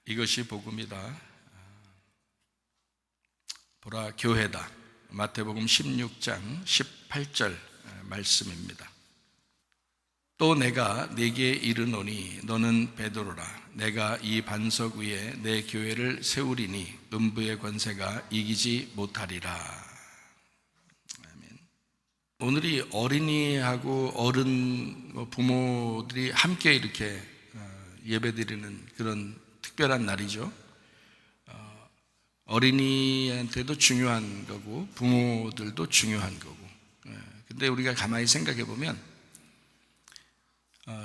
이것이 복음이다. 보라 교회다. 마태복음 16장 18절 말씀입니다. 또 내가 네게 이르노니 너는 베드로라. 내가 이 반석 위에 내 교회를 세우리니 음부의 권세가 이기지 못하리라. 아멘. 오늘이 어린이하고 어른 부모들이 함께 이렇게 예배드리는 그런 특별한 날이죠. 어린이한테도 중요한 거고 부모들도 중요한 거고. 근데 우리가 가만히 생각해 보면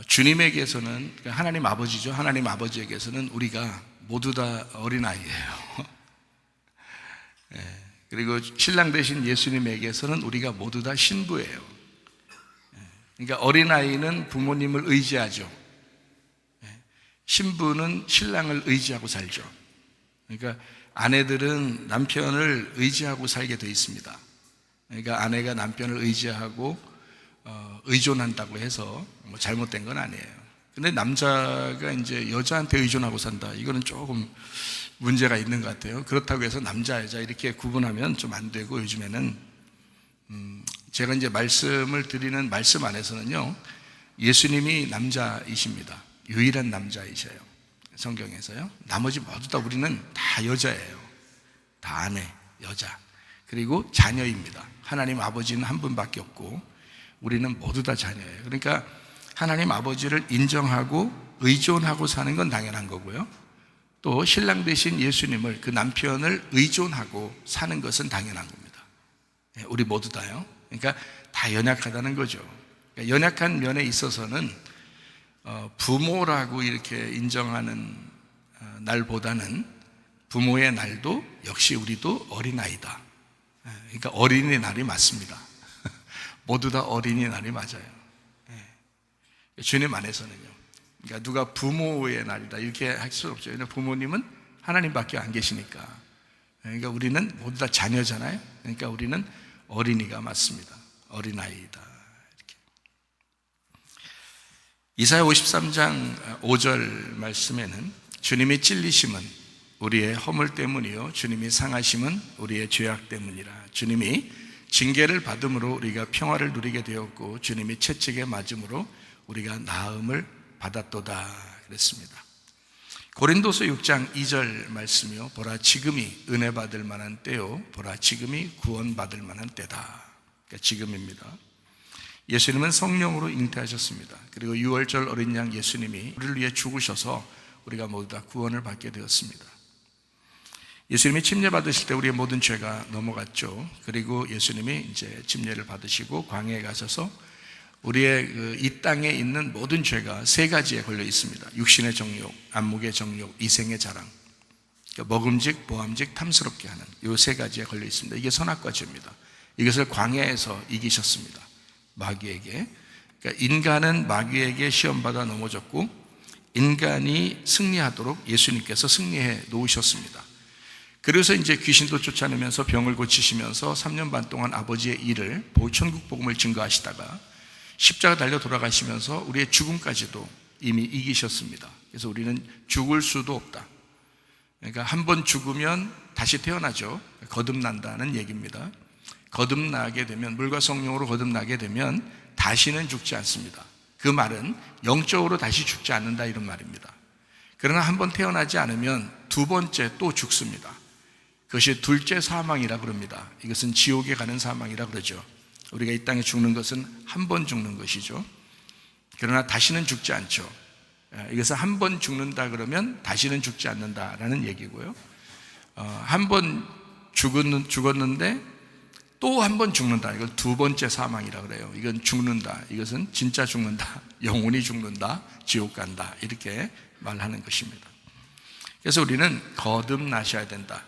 주님에게서는, 하나님 아버지죠. 하나님 아버지에게서는 우리가 모두 다 어린아이예요. 그리고 신랑 되신 예수님에게서는 우리가 모두 다 신부예요. 그러니까 어린아이는 부모님을 의지하죠. 신부는 신랑을 의지하고 살죠. 그러니까 아내들은 남편을 의지하고 살게 되어 있습니다. 그러니까 아내가 남편을 의지하고 의존한다고 해서 뭐 잘못된 건 아니에요. 근데 남자가 이제 여자한테 의존하고 산다, 이거는 조금 문제가 있는 것 같아요. 그렇다고 해서 남자 여자 이렇게 구분하면 좀 안 되고, 요즘에는 제가 이제 말씀을 드리는 말씀 안에서는요, 예수님이 남자이십니다. 유일한 남자이셔요, 성경에서요. 나머지 모두 다 우리는 다 여자예요. 다 아내, 여자, 그리고 자녀입니다. 하나님 아버지는 한 분밖에 없고 우리는 모두 다 자녀예요. 그러니까 하나님 아버지를 인정하고 의존하고 사는 건 당연한 거고요, 또 신랑 되신 예수님을, 그 남편을 의존하고 사는 것은 당연한 겁니다. 우리 모두 다요. 그러니까 다 연약하다는 거죠. 그러니까 연약한 면에 있어서는 부모라고 이렇게 인정하는 날보다는 부모의 날도 역시 우리도 어린아이다. 그러니까 어린이날이 맞습니다. 모두 다 어린이날이 맞아요. 주님 안에서는요. 그러니까 누가 부모의 날이다 이렇게 할 수 없죠. 왜냐하면 부모님은 하나님밖에 안 계시니까. 그러니까 우리는 모두 다 자녀잖아요. 그러니까 우리는 어린이가 맞습니다. 어린아이다. 이렇게. 이사야 53장 5절 말씀에는 주님이 찔리심은 우리의 허물 때문이요 주님이 상하심은 우리의 죄악 때문이라. 주님이 징계를 받음으로 우리가 평화를 누리게 되었고 주님이 채찍에 맞음으로 우리가 나음을 받았도다 그랬습니다. 고린도서 6장 2절 말씀이요, 보라 지금이 은혜 받을 만한 때요 보라 지금이 구원 받을 만한 때다. 그러니까 지금입니다. 예수님은 성령으로 잉태하셨습니다. 그리고 유월절 어린 양 예수님이 우리를 위해 죽으셔서 우리가 모두 다 구원을 받게 되었습니다. 예수님이 침례 받으실 때 우리의 모든 죄가 넘어갔죠. 그리고 예수님이 이제 침례를 받으시고 광야에 가셔서 우리의 이 땅에 있는 모든 죄가 세 가지에 걸려 있습니다. 육신의 정욕, 안목의 정욕, 이생의 자랑. 그러니까 먹음직, 보암직, 탐스럽게 하는 이 세 가지에 걸려 있습니다. 이게 선악과 죄입니다. 이것을 광야에서 이기셨습니다. 마귀에게. 그러니까 인간은 마귀에게 시험받아 넘어졌고 인간이 승리하도록 예수님께서 승리해 놓으셨습니다. 그래서 이제 귀신도 쫓아내면서 병을 고치시면서 3년 반 동안 아버지의 일을, 천국 복음을 증거하시다가 십자가 달려 돌아가시면서 우리의 죽음까지도 이미 이기셨습니다. 그래서 우리는 죽을 수도 없다. 그러니까 한 번 죽으면 다시 태어나죠. 거듭난다는 얘기입니다. 거듭나게 되면, 물과 성령으로 거듭나게 되면 다시는 죽지 않습니다. 그 말은 영적으로 다시 죽지 않는다 이런 말입니다. 그러나 한 번 태어나지 않으면 두 번째 또 죽습니다. 그것이 둘째 사망이라 그럽니다. 이것은 지옥에 가는 사망이라 그러죠. 우리가 이 땅에 죽는 것은 한 번 죽는 것이죠. 그러나 다시는 죽지 않죠. 이것은 한 번 죽는다 그러면 다시는 죽지 않는다라는 얘기고요. 한 번 죽었는데 또 한 번 죽는다, 이건 두 번째 사망이라 그래요. 이건 죽는다, 이것은 진짜 죽는다, 영원히 죽는다, 지옥 간다, 이렇게 말하는 것입니다. 그래서 우리는 거듭나셔야 된다.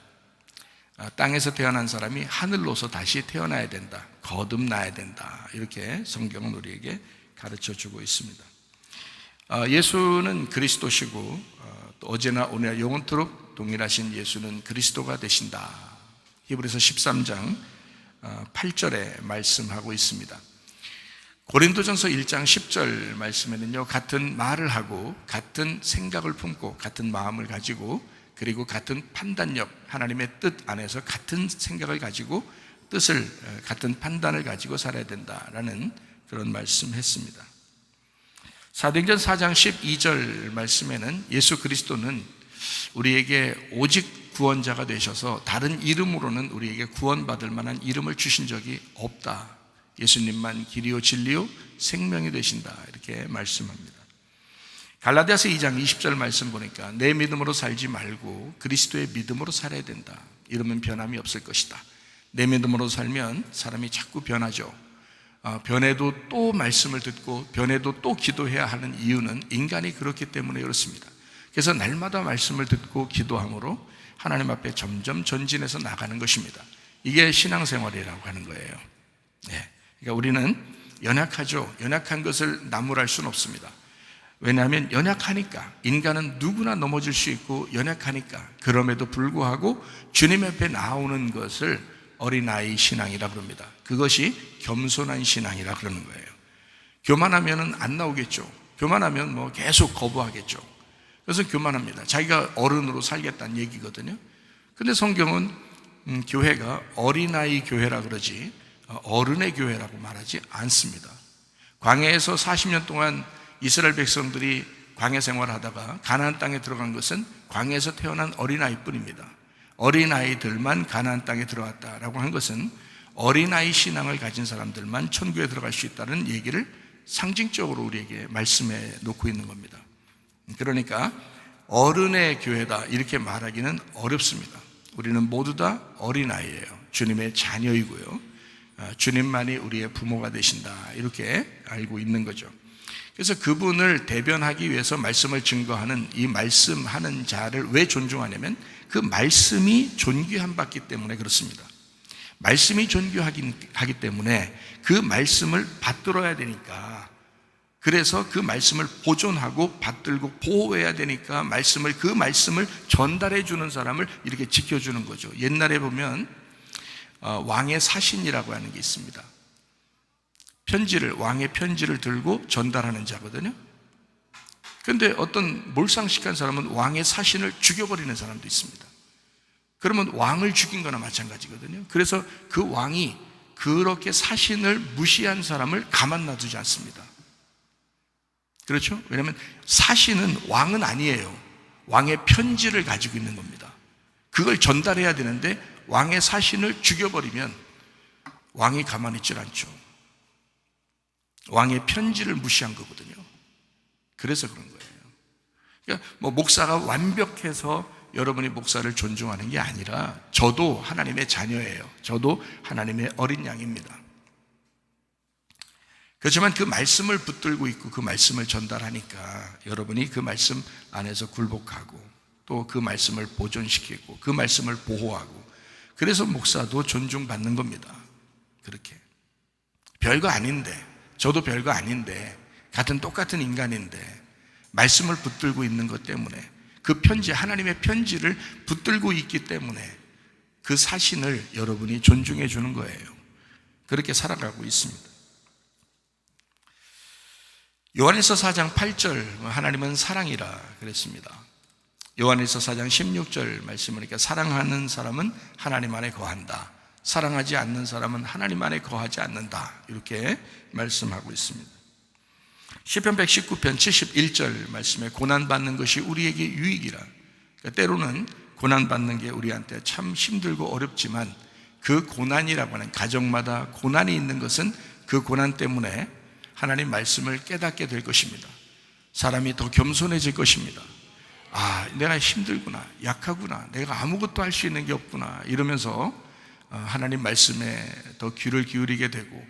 땅에서 태어난 사람이 하늘로서 다시 태어나야 된다, 거듭나야 된다, 이렇게 성경은 우리에게 가르쳐주고 있습니다. 예수는 그리스도시고 또 어제나 오늘 영원토록 동일하신 예수는 그리스도가 되신다. 히브리서 13장 8절에 말씀하고 있습니다. 고린도전서 1장 10절 말씀에는요, 같은 말을 하고 같은 생각을 품고 같은 마음을 가지고 그리고 같은 판단력, 하나님의 뜻 안에서 같은 생각을 가지고 뜻을, 같은 판단을 가지고 살아야 된다라는 그런 말씀했습니다. 사도행전 4장 12절 말씀에는 예수 그리스도는 우리에게 오직 구원자가 되셔서 다른 이름으로는 우리에게 구원받을 만한 이름을 주신 적이 없다. 예수님만 길이요 진리요 생명이 되신다, 이렇게 말씀합니다. 갈라디아서 2장 20절 말씀 보니까 내 믿음으로 살지 말고 그리스도의 믿음으로 살아야 된다. 이러면 변함이 없을 것이다. 내 믿음으로 살면 사람이 자꾸 변하죠. 변해도 또 말씀을 듣고 변해도 또 기도해야 하는 이유는 인간이 그렇기 때문에 그렇습니다. 그래서 날마다 말씀을 듣고 기도함으로 하나님 앞에 점점 전진해서 나가는 것입니다. 이게 신앙생활이라고 하는 거예요. 네. 그러니까 우리는 연약하죠. 연약한 것을 나무랄 수는 없습니다. 왜냐하면 연약하니까, 인간은 누구나 넘어질 수 있고 연약하니까. 그럼에도 불구하고 주님 앞에 나오는 것을 어린아이 신앙이라 그럽니다. 그것이 겸손한 신앙이라 그러는 거예요. 교만하면 안 나오겠죠. 교만하면 뭐 계속 거부하겠죠. 그래서 교만합니다. 자기가 어른으로 살겠다는 얘기거든요. 근데 성경은 교회가 어린아이 교회라 그러지 어른의 교회라고 말하지 않습니다. 광야에서 40년 동안 이스라엘 백성들이 광야 생활하다가 가나안 땅에 들어간 것은 광야에서 태어난 어린아이뿐입니다. 어린아이들만 가나안 땅에 들어왔다라고 한 것은 어린아이 신앙을 가진 사람들만 천국에 들어갈 수 있다는 얘기를 상징적으로 우리에게 말씀해 놓고 있는 겁니다. 그러니까 어른의 교회다 이렇게 말하기는 어렵습니다. 우리는 모두 다 어린아이예요. 주님의 자녀이고요, 주님만이 우리의 부모가 되신다, 이렇게 알고 있는 거죠. 그래서 그분을 대변하기 위해서 말씀을 증거하는 이 말씀하는 자를 왜 존중하냐면 그 말씀이 존귀한 받기 때문에 그렇습니다. 말씀이 존귀하기 때문에 그 말씀을 받들어야 되니까, 그래서 그 말씀을 보존하고 받들고 보호해야 되니까 그 말씀을 전달해 주는 사람을 이렇게 지켜주는 거죠. 옛날에 보면 왕의 사신이라고 하는 게 있습니다. 왕의 편지를 들고 전달하는 자거든요. 그런데 어떤 몰상식한 사람은 왕의 사신을 죽여버리는 사람도 있습니다. 그러면 왕을 죽인 거나 마찬가지거든요. 그래서 그 왕이 그렇게 사신을 무시한 사람을 가만 놔두지 않습니다. 그렇죠? 왜냐하면 사신은 왕은 아니에요. 왕의 편지를 가지고 있는 겁니다. 그걸 전달해야 되는데 왕의 사신을 죽여버리면 왕이 가만히 있질 않죠. 왕의 편지를 무시한 거거든요. 그래서 그런 거예요. 그러니까 뭐 목사가 완벽해서 여러분이 목사를 존중하는 게 아니라 저도 하나님의 자녀예요. 저도 하나님의 어린 양입니다. 그렇지만 그 말씀을 붙들고 있고 그 말씀을 전달하니까 여러분이 그 말씀 안에서 굴복하고 또 그 말씀을 보존시키고 그 말씀을 보호하고, 그래서 목사도 존중받는 겁니다. 그렇게 별거 아닌데, 저도 별거 아닌데, 똑같은 인간인데 말씀을 붙들고 있는 것 때문에, 그 편지, 하나님의 편지를 붙들고 있기 때문에 그 사신을 여러분이 존중해 주는 거예요. 그렇게 살아가고 있습니다. 요한일서 4장 8절, 하나님은 사랑이라 그랬습니다. 요한일서 4장 16절 말씀이니까 사랑하는 사람은 하나님 안에 거한다, 사랑하지 않는 사람은 하나님 안에 거하지 않는다, 이렇게 말씀하고 있습니다. 시편 119편 71절 말씀에 고난받는 것이 우리에게 유익이라. 그러니까 때로는 고난받는 게 우리한테 참 힘들고 어렵지만 그 고난이라고 하는, 가정마다 고난이 있는 것은 그 고난 때문에 하나님 말씀을 깨닫게 될 것입니다. 사람이 더 겸손해질 것입니다. 내가 힘들구나, 약하구나, 내가 아무것도 할 수 있는 게 없구나, 이러면서 하나님 말씀에 더 귀를 기울이게 되고,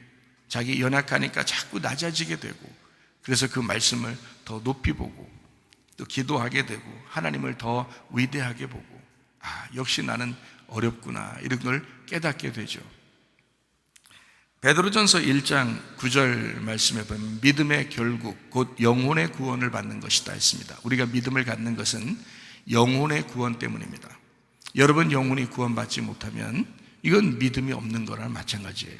자기 연약하니까 자꾸 낮아지게 되고, 그래서 그 말씀을 더 높이 보고 또 기도하게 되고 하나님을 더 위대하게 보고, 역시 나는 어렵구나, 이런 걸 깨닫게 되죠. 베드로전서 1장 9절 말씀에 보면 믿음의 결국 곧 영혼의 구원을 받는 것이다 했습니다. 우리가 믿음을 갖는 것은 영혼의 구원 때문입니다. 여러분 영혼이 구원받지 못하면 이건 믿음이 없는 거랑 마찬가지예요.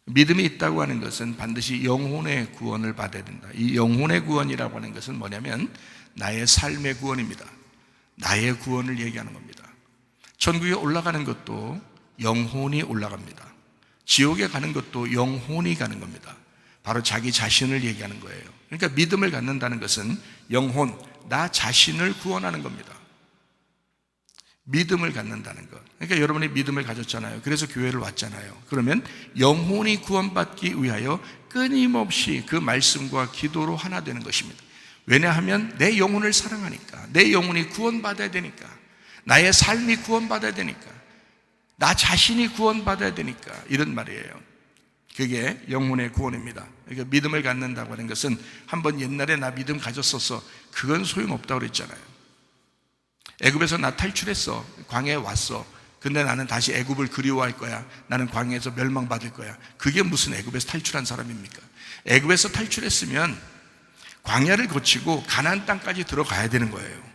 믿음이 있다고 하는 것은 반드시 영혼의 구원을 받아야 된다. 이 영혼의 구원이라고 하는 것은 뭐냐면 나의 삶의 구원입니다. 나의 구원을 얘기하는 겁니다. 천국에 올라가는 것도 영혼이 올라갑니다. 지옥에 가는 것도 영혼이 가는 겁니다. 바로 자기 자신을 얘기하는 거예요. 그러니까 믿음을 갖는다는 것은 영혼, 나 자신을 구원하는 겁니다. 믿음을 갖는다는 것. 그러니까 여러분이 믿음을 가졌잖아요. 그래서 교회를 왔잖아요. 그러면 영혼이 구원받기 위하여 끊임없이 그 말씀과 기도로 하나 되는 것입니다. 왜냐하면 내 영혼을 사랑하니까, 내 영혼이 구원받아야 되니까, 나의 삶이 구원받아야 되니까, 나 자신이 구원받아야 되니까, 이런 말이에요. 그게 영혼의 구원입니다. 그러니까 믿음을 갖는다고 하는 것은 한번 옛날에 나 믿음 가졌었어, 그건 소용없다고 그랬잖아요. 애굽에서 나 탈출했어, 광야에 왔어. 근데 나는 다시 애굽을 그리워할 거야. 나는 광야에서 멸망받을 거야. 그게 무슨 애굽에서 탈출한 사람입니까? 애굽에서 탈출했으면 광야를 거치고 가나안 땅까지 들어가야 되는 거예요.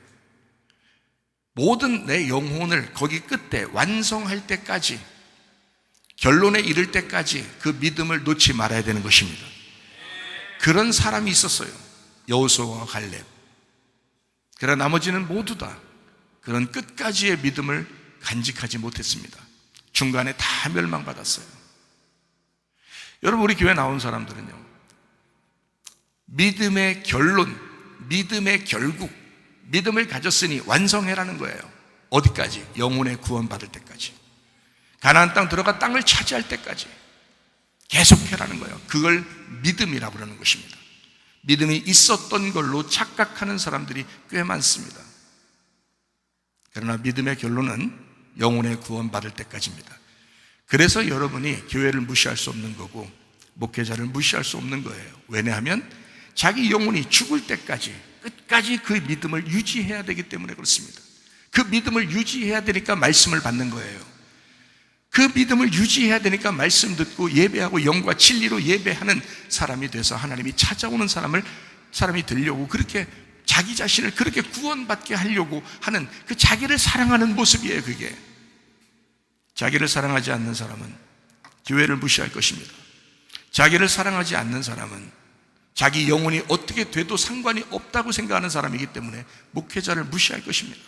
모든 내 영혼을 거기 끝에 완성할 때까지, 결론에 이를 때까지 그 믿음을 놓지 말아야 되는 것입니다. 그런 사람이 있었어요. 여호수아와 갈렙. 그러나 나머지는 모두 다 그런 끝까지의 믿음을 간직하지 못했습니다. 중간에 다 멸망받았어요. 여러분, 우리 교회 나온 사람들은요, 믿음의 결론, 믿음의 결국, 믿음을 가졌으니 완성해라는 거예요. 어디까지? 영혼의 구원받을 때까지, 가나안 땅 들어가 땅을 차지할 때까지 계속해라는 거예요. 그걸 믿음이라고 그러는 것입니다. 믿음이 있었던 걸로 착각하는 사람들이 꽤 많습니다. 그러나 믿음의 결론은 영혼의 구원받을 때까지입니다. 그래서 여러분이 교회를 무시할 수 없는 거고 목회자를 무시할 수 없는 거예요. 왜냐하면 자기 영혼이 죽을 때까지 끝까지 그 믿음을 유지해야 되기 때문에 그렇습니다. 그 믿음을 유지해야 되니까 말씀을 받는 거예요. 그 믿음을 유지해야 되니까 말씀 듣고 예배하고 영과 진리로 예배하는 사람이 돼서 하나님이 찾아오는 사람이 되려고, 그렇게 자기 자신을 그렇게 구원받게 하려고 하는 그 자기를 사랑하는 모습이에요. 그게 자기를 사랑하지 않는 사람은 교회를 무시할 것입니다. 자기를 사랑하지 않는 사람은 자기 영혼이 어떻게 돼도 상관이 없다고 생각하는 사람이기 때문에 목회자를 무시할 것입니다.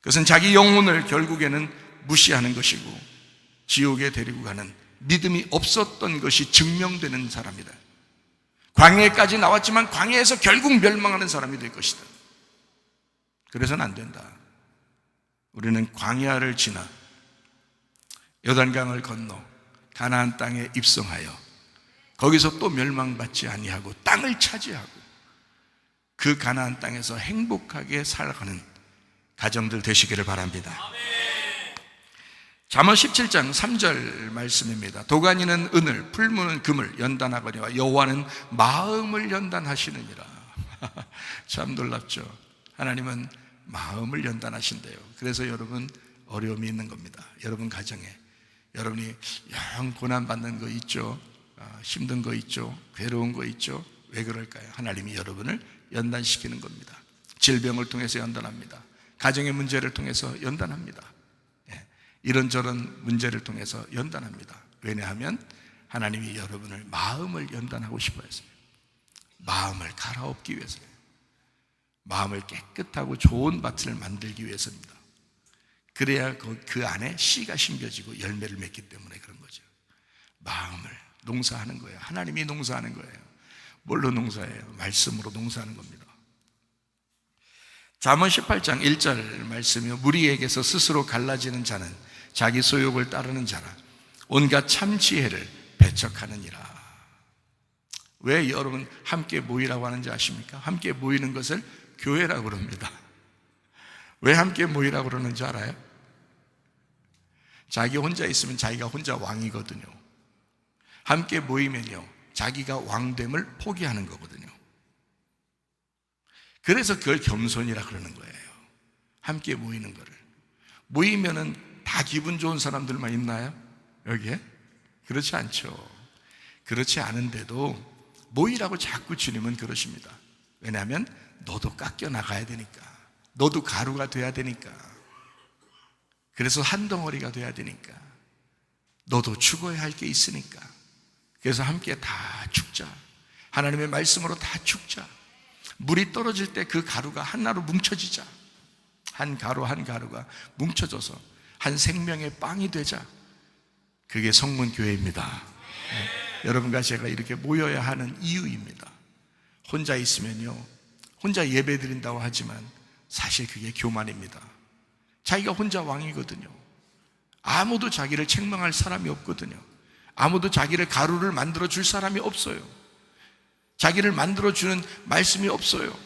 그것은 자기 영혼을 결국에는 무시하는 것이고 지옥에 데리고 가는, 믿음이 없었던 것이 증명되는 사람이다. 광야까지 나왔지만 광야에서 결국 멸망하는 사람이 될 것이다. 그래서는 안 된다. 우리는 광야를 지나 요단강을 건너 가나안 땅에 입성하여 거기서 또 멸망받지 아니하고 땅을 차지하고 그 가나안 땅에서 행복하게 살아가는 가정들 되시기를 바랍니다. 잠언 17장 3절 말씀입니다. 도가니는 은을, 풀무는 금을 연단하거니와 여호와는 마음을 연단하시느니라. 참 놀랍죠. 하나님은 마음을 연단하신대요. 그래서 여러분 어려움이 있는 겁니다. 여러분 가정에 여러분이 영 고난받는 거 있죠, 힘든 거 있죠, 괴로운 거 있죠. 왜 그럴까요? 하나님이 여러분을 연단시키는 겁니다. 질병을 통해서 연단합니다. 가정의 문제를 통해서 연단합니다. 이런저런 문제를 통해서 연단합니다. 왜냐하면 하나님이 여러분을 마음을 연단하고 싶어 했습니다. 마음을 갈아엎기 위해서요. 마음을 깨끗하고 좋은 밭을 만들기 위해서입니다. 그래야 그 안에 씨가 심겨지고 열매를 맺기 때문에 그런 거죠. 마음을 농사하는 거예요. 하나님이 농사하는 거예요. 뭘로 농사해요? 말씀으로 농사하는 겁니다. 잠언 18장 1절 말씀이요, 무리에게서 스스로 갈라지는 자는 자기 소욕을 따르는 자라 온갖 참 지혜를 배척하느니라. 왜 여러분 함께 모이라고 하는지 아십니까? 함께 모이는 것을 교회라고 그럽니다. 왜 함께 모이라고 그러는지 알아요? 자기 혼자 있으면 자기가 혼자 왕이거든요. 함께 모이면요, 자기가 왕됨을 포기하는 거거든요. 그래서 그걸 겸손이라 그러는 거예요. 함께 모이는 거를. 모이면은 다 기분 좋은 사람들만 있나요? 여기에? 그렇지 않죠. 그렇지 않은데도 모이라고 자꾸 주님은 그러십니다. 왜냐하면 너도 깎여 나가야 되니까, 너도 가루가 돼야 되니까, 그래서 한 덩어리가 돼야 되니까 너도 죽어야 할 게 있으니까. 그래서 함께 다 죽자. 하나님의 말씀으로 다 죽자. 물이 떨어질 때 그 가루가 하나로 뭉쳐지자. 한 가루 한 가루가 뭉쳐져서 한 생명의 빵이 되자. 그게 성문교회입니다. 여러분과 제가 이렇게 모여야 하는 이유입니다. 혼자 있으면요, 혼자 예배 드린다고 하지만 사실 그게 교만입니다. 자기가 혼자 왕이거든요. 아무도 자기를 책망할 사람이 없거든요. 아무도 자기를 가루를 만들어 줄 사람이 없어요. 자기를 만들어 주는 말씀이 없어요.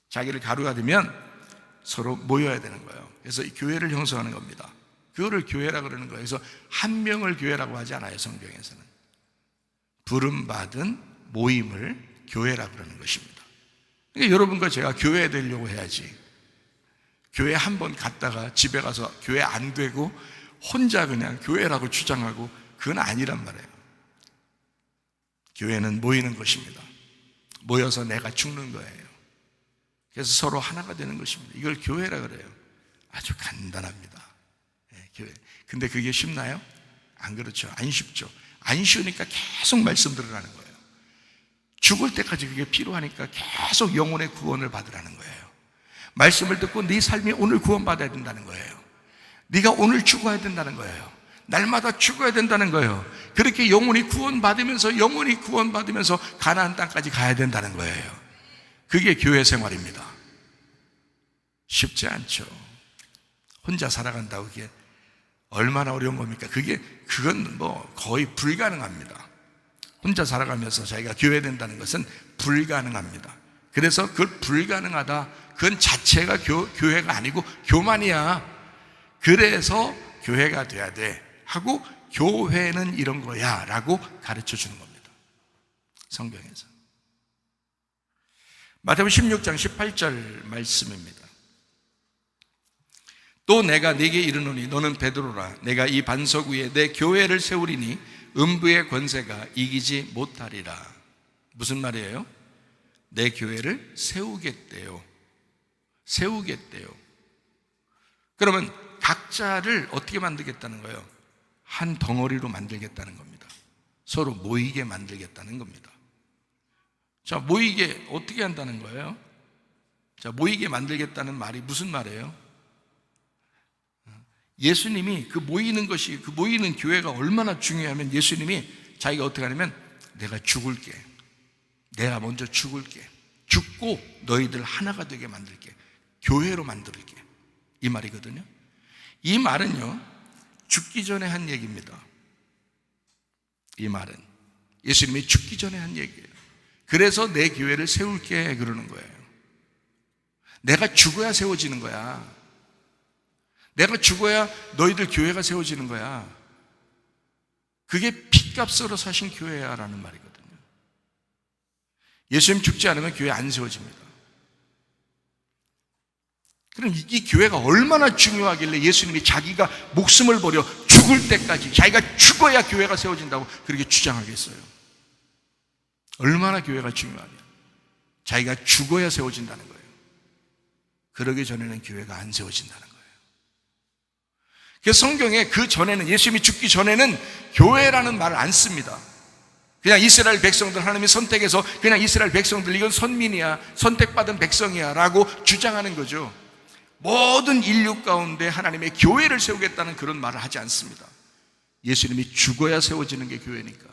자기를 가루가 되면 서로 모여야 되는 거예요. 그래서 이 교회를 형성하는 겁니다. 그거를 교회라 그러는 거예요. 그래서 한 명을 교회라고 하지 않아요, 성경에서는. 부름받은 모임을 교회라 그러는 것입니다. 그러니까 여러분과 제가 교회 되려고 해야지, 교회 한 번 갔다가 집에 가서 교회 안 되고 혼자 그냥 교회라고 주장하고, 그건 아니란 말이에요. 교회는 모이는 것입니다. 모여서 내가 죽는 거예요. 그래서 서로 하나가 되는 것입니다. 이걸 교회라 그래요. 아주 간단합니다. 교회. 근데 그게 쉽나요? 안 그렇죠. 안 쉽죠. 안 쉬우니까 계속 말씀 들으라는 거예요. 죽을 때까지 그게 필요하니까 계속 영혼의 구원을 받으라는 거예요. 말씀을 듣고 네 삶이 오늘 구원받아야 된다는 거예요. 네가 오늘 죽어야 된다는 거예요. 날마다 죽어야 된다는 거예요. 그렇게 영혼이 구원받으면서 가나안 땅까지 가야 된다는 거예요. 그게 교회 생활입니다. 쉽지 않죠. 혼자 살아간다고 그게 얼마나 어려운 겁니까? 그건 거의 불가능합니다. 혼자 살아가면서 자기가 교회 된다는 것은 불가능합니다. 그래서 그걸 불가능하다, 그건 자체가 교회가 아니고 교만이야. 그래서 교회가 돼야 돼 하고, 교회는 이런 거야 라고 가르쳐 주는 겁니다, 성경에서. 마태복음 16장 18절 말씀입니다. 또 내가 네게 이르노니 너는 베드로라. 내가 이 반석 위에 내 교회를 세우리니 음부의 권세가 이기지 못하리라. 무슨 말이에요? 내 교회를 세우겠대요. 그러면 각자를 어떻게 만들겠다는 거예요? 한 덩어리로 만들겠다는 겁니다. 서로 모이게 만들겠다는 겁니다. 자, 모이게 어떻게 한다는 거예요? 자, 모이게 만들겠다는 말이 무슨 말이에요? 예수님이 그 모이는 교회가 얼마나 중요하면, 예수님이 자기가 어떻게 하냐면, 내가 죽을게. 내가 먼저 죽을게. 죽고 너희들 하나가 되게 만들게. 교회로 만들게. 이 말이거든요. 이 말은요, 죽기 전에 한 얘기입니다. 이 말은 예수님이 죽기 전에 한 얘기예요. 그래서 내 교회를 세울게 그러는 거예요. 내가 죽어야 세워지는 거야. 내가 죽어야 너희들 교회가 세워지는 거야. 그게 핏값으로 사신 교회야 라는 말이거든요. 예수님 죽지 않으면 교회 안 세워집니다. 그럼 이 교회가 얼마나 중요하길래 예수님이 자기가 목숨을 버려 죽을 때까지 자기가 죽어야 교회가 세워진다고 그렇게 주장하겠어요? 얼마나 교회가 중요하냐. 자기가 죽어야 세워진다는 거예요. 그러기 전에는 교회가 안 세워진다는 거예요. 그래서 성경에 그 전에는, 예수님이 죽기 전에는 교회라는 말을 안 씁니다. 그냥 이스라엘 백성들, 하나님이 선택해서 그냥 이스라엘 백성들, 이건 선민이야, 선택받은 백성이야 라고 주장하는 거죠. 모든 인류 가운데 하나님의 교회를 세우겠다는 그런 말을 하지 않습니다. 예수님이 죽어야 세워지는 게 교회니까.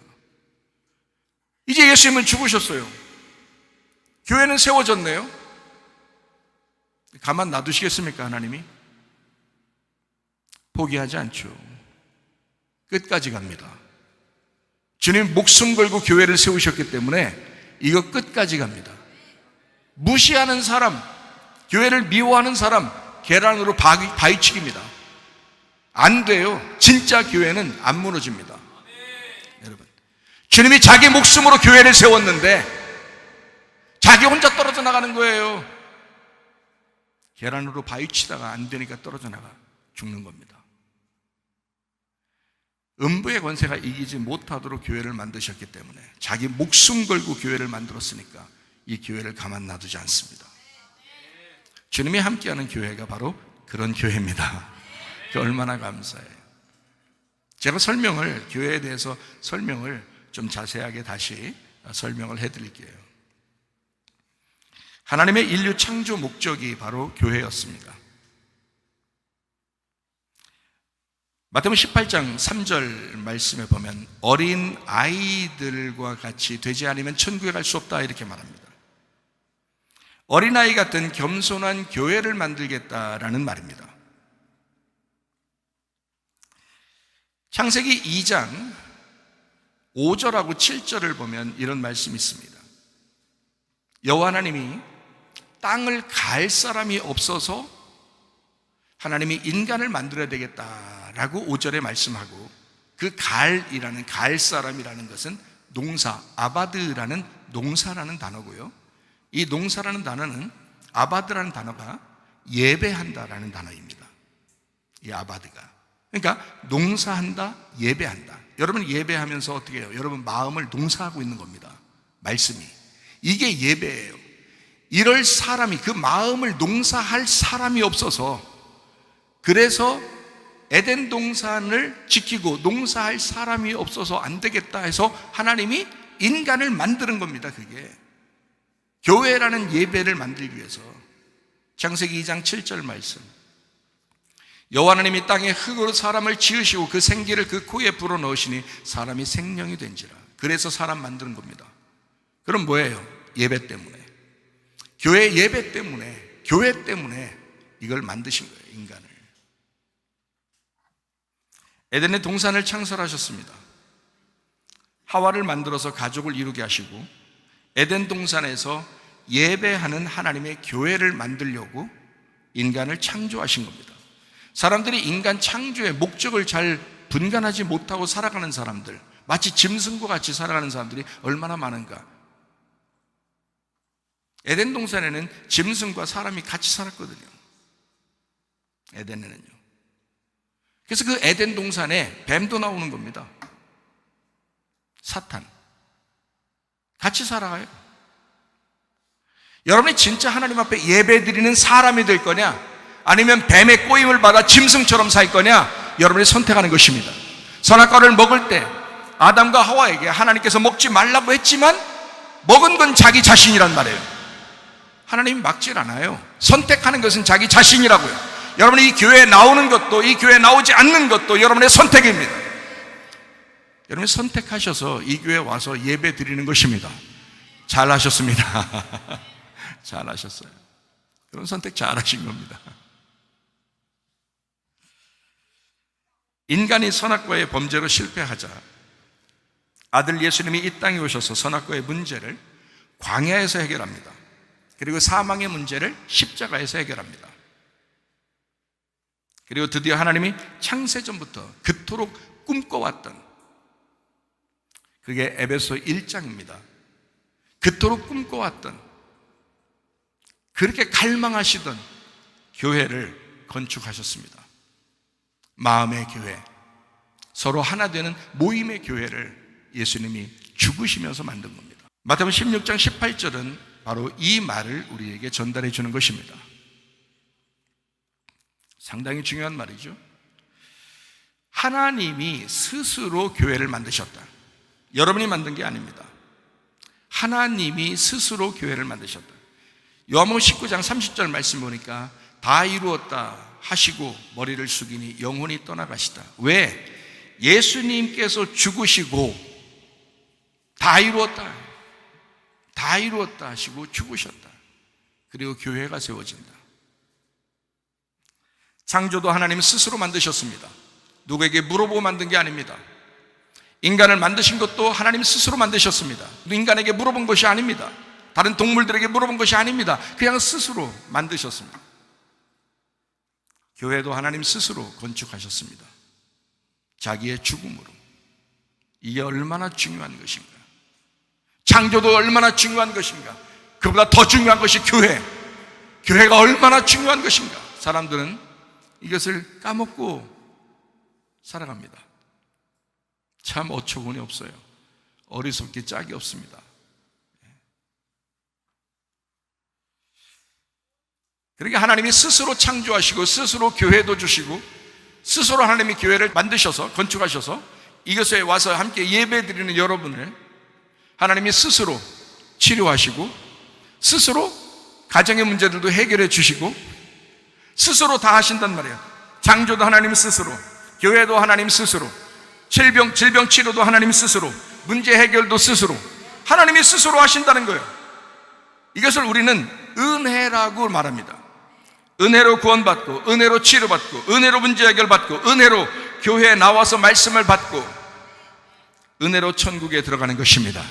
이제 예수님은 죽으셨어요. 교회는 세워졌네요. 가만 놔두시겠습니까, 하나님이? 포기하지 않죠. 끝까지 갑니다. 주님 목숨 걸고 교회를 세우셨기 때문에 이거 끝까지 갑니다. 무시하는 사람, 교회를 미워하는 사람, 계란으로 바위치기입니다. 안 돼요. 진짜 교회는 안 무너집니다. 여러분, 주님이 자기 목숨으로 교회를 세웠는데 자기 혼자 떨어져 나가는 거예요. 계란으로 바위치다가 안 되니까 떨어져 나가 죽는 겁니다. 음부의 권세가 이기지 못하도록 교회를 만드셨기 때문에, 자기 목숨 걸고 교회를 만들었으니까 이 교회를 가만 놔두지 않습니다. 주님이 함께하는 교회가 바로 그런 교회입니다. 얼마나 감사해요. 제가 교회에 대해서 설명을 좀 자세하게 다시 설명을 해드릴게요. 하나님의 인류 창조 목적이 바로 교회였습니다. 마태복음 18장 3절 말씀에 보면 어린 아이들과 같이 되지 않으면 천국에 갈 수 없다 이렇게 말합니다. 어린아이 같은 겸손한 교회를 만들겠다라는 말입니다. 창세기 2장 5절하고 7절을 보면 이런 말씀이 있습니다. 여호와 하나님이 땅을 갈 사람이 없어서 하나님이 인간을 만들어야 되겠다라고 5절에 말씀하고, 그 갈 사람이라는 것은 농사, 아바드라는 농사라는 단어고요. 이 농사라는 단어는, 아바드라는 단어가 예배한다라는 단어입니다. 이 아바드가. 그러니까 농사한다, 예배한다. 여러분 예배하면서 어떻게 해요? 여러분 마음을 농사하고 있는 겁니다. 말씀이. 이게 예배예요. 이럴 사람이, 그 마음을 농사할 사람이 없어서, 그래서 에덴 동산을 지키고 농사할 사람이 없어서 안 되겠다 해서 하나님이 인간을 만드는 겁니다. 그게 교회라는 예배를 만들기 위해서. 창세기 2장 7절 말씀, 여호와 하나님이 땅에 흙으로 사람을 지으시고 그 생기를 그 코에 불어넣으시니 사람이 생명이 된지라. 그래서 사람 만드는 겁니다. 그럼 뭐예요? 예배 때문에, 교회 예배 때문에, 교회 때문에 이걸 만드신 거예요, 인간을. 에덴의 동산을 창설하셨습니다. 하와를 만들어서 가족을 이루게 하시고, 에덴 동산에서 예배하는 하나님의 교회를 만들려고 인간을 창조하신 겁니다. 사람들이 인간 창조의 목적을 잘 분간하지 못하고 살아가는 사람들, 마치 짐승과 같이 살아가는 사람들이 얼마나 많은가. 에덴 동산에는 짐승과 사람이 같이 살았거든요. 에덴에는요. 그래서 그 에덴 동산에 뱀도 나오는 겁니다. 사탄. 같이 살아가요. 여러분이 진짜 하나님 앞에 예배드리는 사람이 될 거냐, 아니면 뱀의 꼬임을 받아 짐승처럼 살 거냐, 여러분이 선택하는 것입니다. 선악과를 먹을 때 아담과 하와에게 하나님께서 먹지 말라고 했지만 먹은 건 자기 자신이란 말이에요. 하나님이 막질 않아요. 선택하는 것은 자기 자신이라고요. 여러분이 이 교회에 나오는 것도, 이 교회에 나오지 않는 것도 여러분의 선택입니다. 여러분이 선택하셔서 이 교회에 와서 예배 드리는 것입니다. 잘하셨습니다. 잘하셨어요. 여러분 선택 잘하신 겁니다. 인간이 선악과의 범죄로 실패하자 아들 예수님이 이 땅에 오셔서 선악과의 문제를 광야에서 해결합니다. 그리고 사망의 문제를 십자가에서 해결합니다. 그리고 드디어 하나님이 창세전부터 그토록 꿈꿔왔던, 그게 에베소 1장입니다. 그토록 꿈꿔왔던, 그렇게 갈망하시던 교회를 건축하셨습니다. 마음의 교회, 서로 하나 되는 모임의 교회를 예수님이 죽으시면서 만든 겁니다. 마태복음 16장 18절은 바로 이 말을 우리에게 전달해 주는 것입니다. 상당히 중요한 말이죠. 하나님이 스스로 교회를 만드셨다. 여러분이 만든 게 아닙니다. 하나님이 스스로 교회를 만드셨다. 요한복음 19장 30절 말씀 보니까 다 이루었다 하시고 머리를 숙이니 영혼이 떠나가시다. 왜? 예수님께서 죽으시고 다 이루었다, 다 이루었다 하시고 죽으셨다. 그리고 교회가 세워진다. 창조도 하나님 스스로 만드셨습니다. 누구에게 물어보고 만든 게 아닙니다. 인간을 만드신 것도 하나님 스스로 만드셨습니다. 인간에게 물어본 것이 아닙니다. 다른 동물들에게 물어본 것이 아닙니다. 그냥 스스로 만드셨습니다. 교회도 하나님 스스로 건축하셨습니다. 자기의 죽음으로. 이게 얼마나 중요한 것인가. 창조도 얼마나 중요한 것인가. 그보다 더 중요한 것이 교회. 교회가 얼마나 중요한 것인가. 사람들은 이것을 까먹고 살아갑니다. 참 어처구니 없어요. 어리석기 짝이 없습니다. 그러니까 하나님이 스스로 창조하시고 스스로 교회도 주시고 스스로 하나님이 교회를 만드셔서 건축하셔서 이것에 와서 함께 예배드리는 여러분을 하나님이 스스로 치료하시고 스스로 가정의 문제들도 해결해 주시고 스스로 다 하신단 말이에요. 장조도 하나님 스스로, 교회도 하나님 스스로, 질병 치료도 하나님 스스로, 문제 해결도 스스로, 하나님이 스스로 하신다는 거예요. 이것을 우리는 은혜라고 말합니다. 은혜로 구원받고, 은혜로 치료받고, 은혜로 문제 해결받고, 은혜로 교회에 나와서 말씀을 받고, 은혜로 천국에 들어가는 것입니다.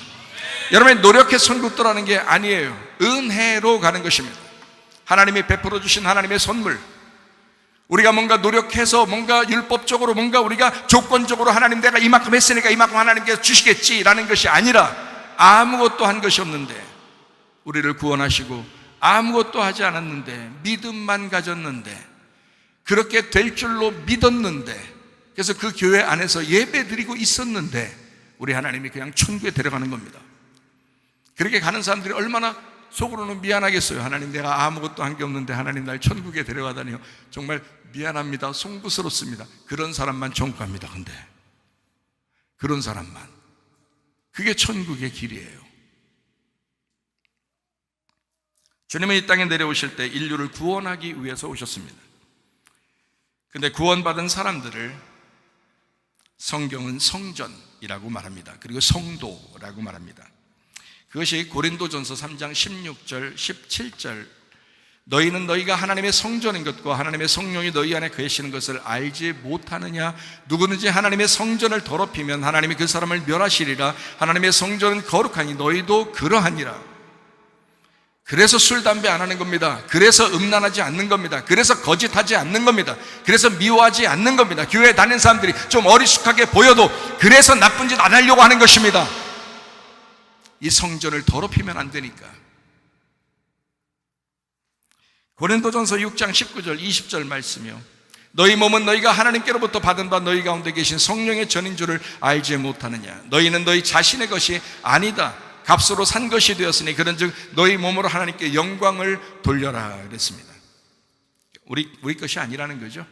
여러분이 노력해서 천국 들어가는 게 아니에요. 은혜로 가는 것입니다. 하나님이 베풀어 주신 하나님의 선물, 우리가 뭔가 노력해서 뭔가 율법적으로 뭔가 우리가 조건적으로 하나님 내가 이만큼 했으니까 이만큼 하나님께서 주시겠지라는 것이 아니라 아무것도 한 것이 없는데 우리를 구원하시고 아무것도 하지 않았는데 믿음만 가졌는데 그렇게 될 줄로 믿었는데 그래서 그 교회 안에서 예배 드리고 있었는데 우리 하나님이 그냥 천국에 데려가는 겁니다. 그렇게 가는 사람들이 얼마나 속으로는 미안하겠어요. 하나님 내가 아무것도 한 게 없는데 하나님 날 천국에 데려가다니요. 정말 미안합니다. 송구스럽습니다. 그런 사람만 천국 갑니다. 근데 그런 사람만, 그게 천국의 길이에요. 주님은 이 땅에 내려오실 때 인류를 구원하기 위해서 오셨습니다. 근데 구원받은 사람들을 성경은 성전이라고 말합니다. 그리고 성도라고 말합니다. 그것이 고린도전서 3장 16절 17절 너희는 너희가 하나님의 성전인 것과 하나님의 성령이 너희 안에 계시는 것을 알지 못하느냐. 누구든지 하나님의 성전을 더럽히면 하나님이 그 사람을 멸하시리라. 하나님의 성전은 거룩하니 너희도 그러하니라. 그래서 술, 담배 안 하는 겁니다. 그래서 음란하지 않는 겁니다. 그래서 거짓하지 않는 겁니다. 그래서 미워하지 않는 겁니다. 교회에 다니는 사람들이 좀 어리숙하게 보여도 그래서 나쁜 짓 안 하려고 하는 것입니다. 이 성전을 더럽히면 안 되니까. 고린도전서 6장 19절 20절 말씀이요. 너희 몸은 너희가 하나님께로부터 받은 바 너희 가운데 계신 성령의 전인 줄을 알지 못하느냐. 너희는 너희 자신의 것이 아니다. 값으로 산 것이 되었으니 그런즉 너희 몸으로 하나님께 영광을 돌려라 그랬습니다. 우리 것이 아니라는 거죠.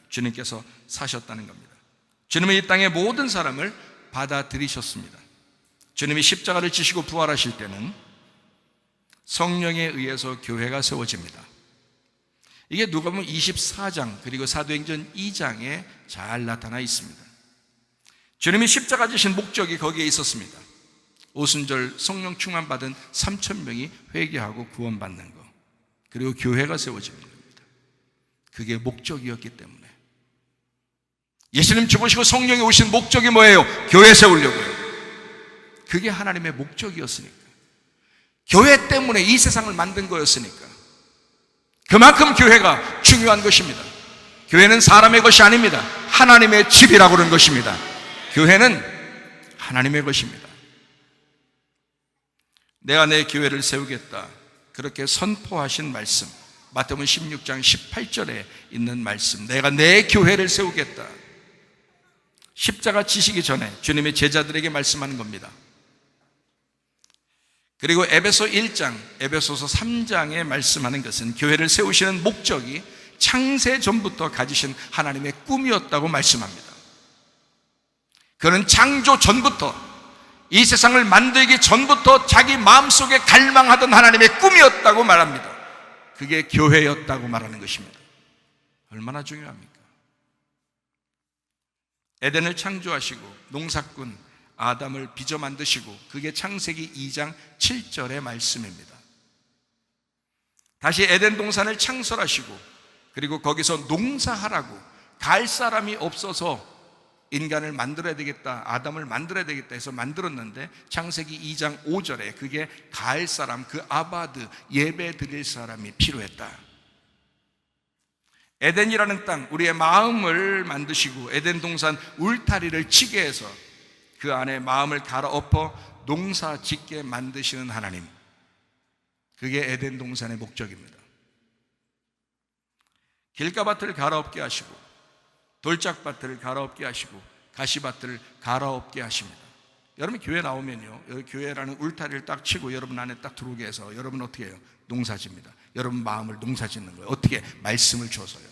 주님께서 사셨다는 겁니다. 주님은 이 땅의 모든 사람을 받아들이셨습니다. 주님이 십자가를 지시고 부활하실 때는 성령에 의해서 교회가 세워집니다. 이게 누가복음 24장 그리고 사도행전 2장에 잘 나타나 있습니다. 주님이 십자가 지신 목적이 거기에 있었습니다. 오순절 성령 충만 받은 3,000명이 회개하고 구원받는 것, 그리고 교회가 세워지는 겁니다. 그게 목적이었기 때문에. 예수님 죽으시고 성령이 오신 목적이 뭐예요? 교회 세우려고요. 그게 하나님의 목적이었으니까. 교회 때문에 이 세상을 만든 거였으니까. 그만큼 교회가 중요한 것입니다. 교회는 사람의 것이 아닙니다. 하나님의 집이라고 그러는 것입니다. 교회는 하나님의 것입니다. 내가 내 교회를 세우겠다, 그렇게 선포하신 말씀, 마태복음 16장 18절에 있는 말씀, 내가 내 교회를 세우겠다. 십자가 지시기 전에 주님의 제자들에게 말씀하는 겁니다. 그리고 에베소 1장, 에베소서 3장에 말씀하는 것은 교회를 세우시는 목적이 창세 전부터 가지신 하나님의 꿈이었다고 말씀합니다. 그는 창조 전부터, 이 세상을 만들기 전부터 자기 마음속에 갈망하던 하나님의 꿈이었다고 말합니다. 그게 교회였다고 말하는 것입니다. 얼마나 중요합니까? 에덴을 창조하시고 농사꾼 아담을 빚어 만드시고, 그게 창세기 2장 7절의 말씀입니다. 다시 에덴 동산을 창설하시고, 그리고 거기서 농사하라고, 갈 사람이 없어서 인간을 만들어야 되겠다, 아담을 만들어야 되겠다 해서 만들었는데, 창세기 2장 5절에 그게 갈 사람, 그 아바드, 예배 드릴 사람이 필요했다. 에덴이라는 땅, 우리의 마음을 만드시고 에덴 동산 울타리를 치게 해서 그 안에 마음을 갈아엎어 농사 짓게 만드시는 하나님, 그게 에덴 동산의 목적입니다. 길가밭을 갈아엎게 하시고, 돌짝밭을 갈아엎게 하시고, 가시밭을 갈아엎게 하십니다. 여러분 교회 나오면요, 여기 교회라는 울타리를 딱 치고 여러분 안에 딱 들어오게 해서 여러분 어떻게 해요? 농사 짓니다. 여러분 마음을 농사 짓는 거예요. 어떻게? 말씀을 줘서요.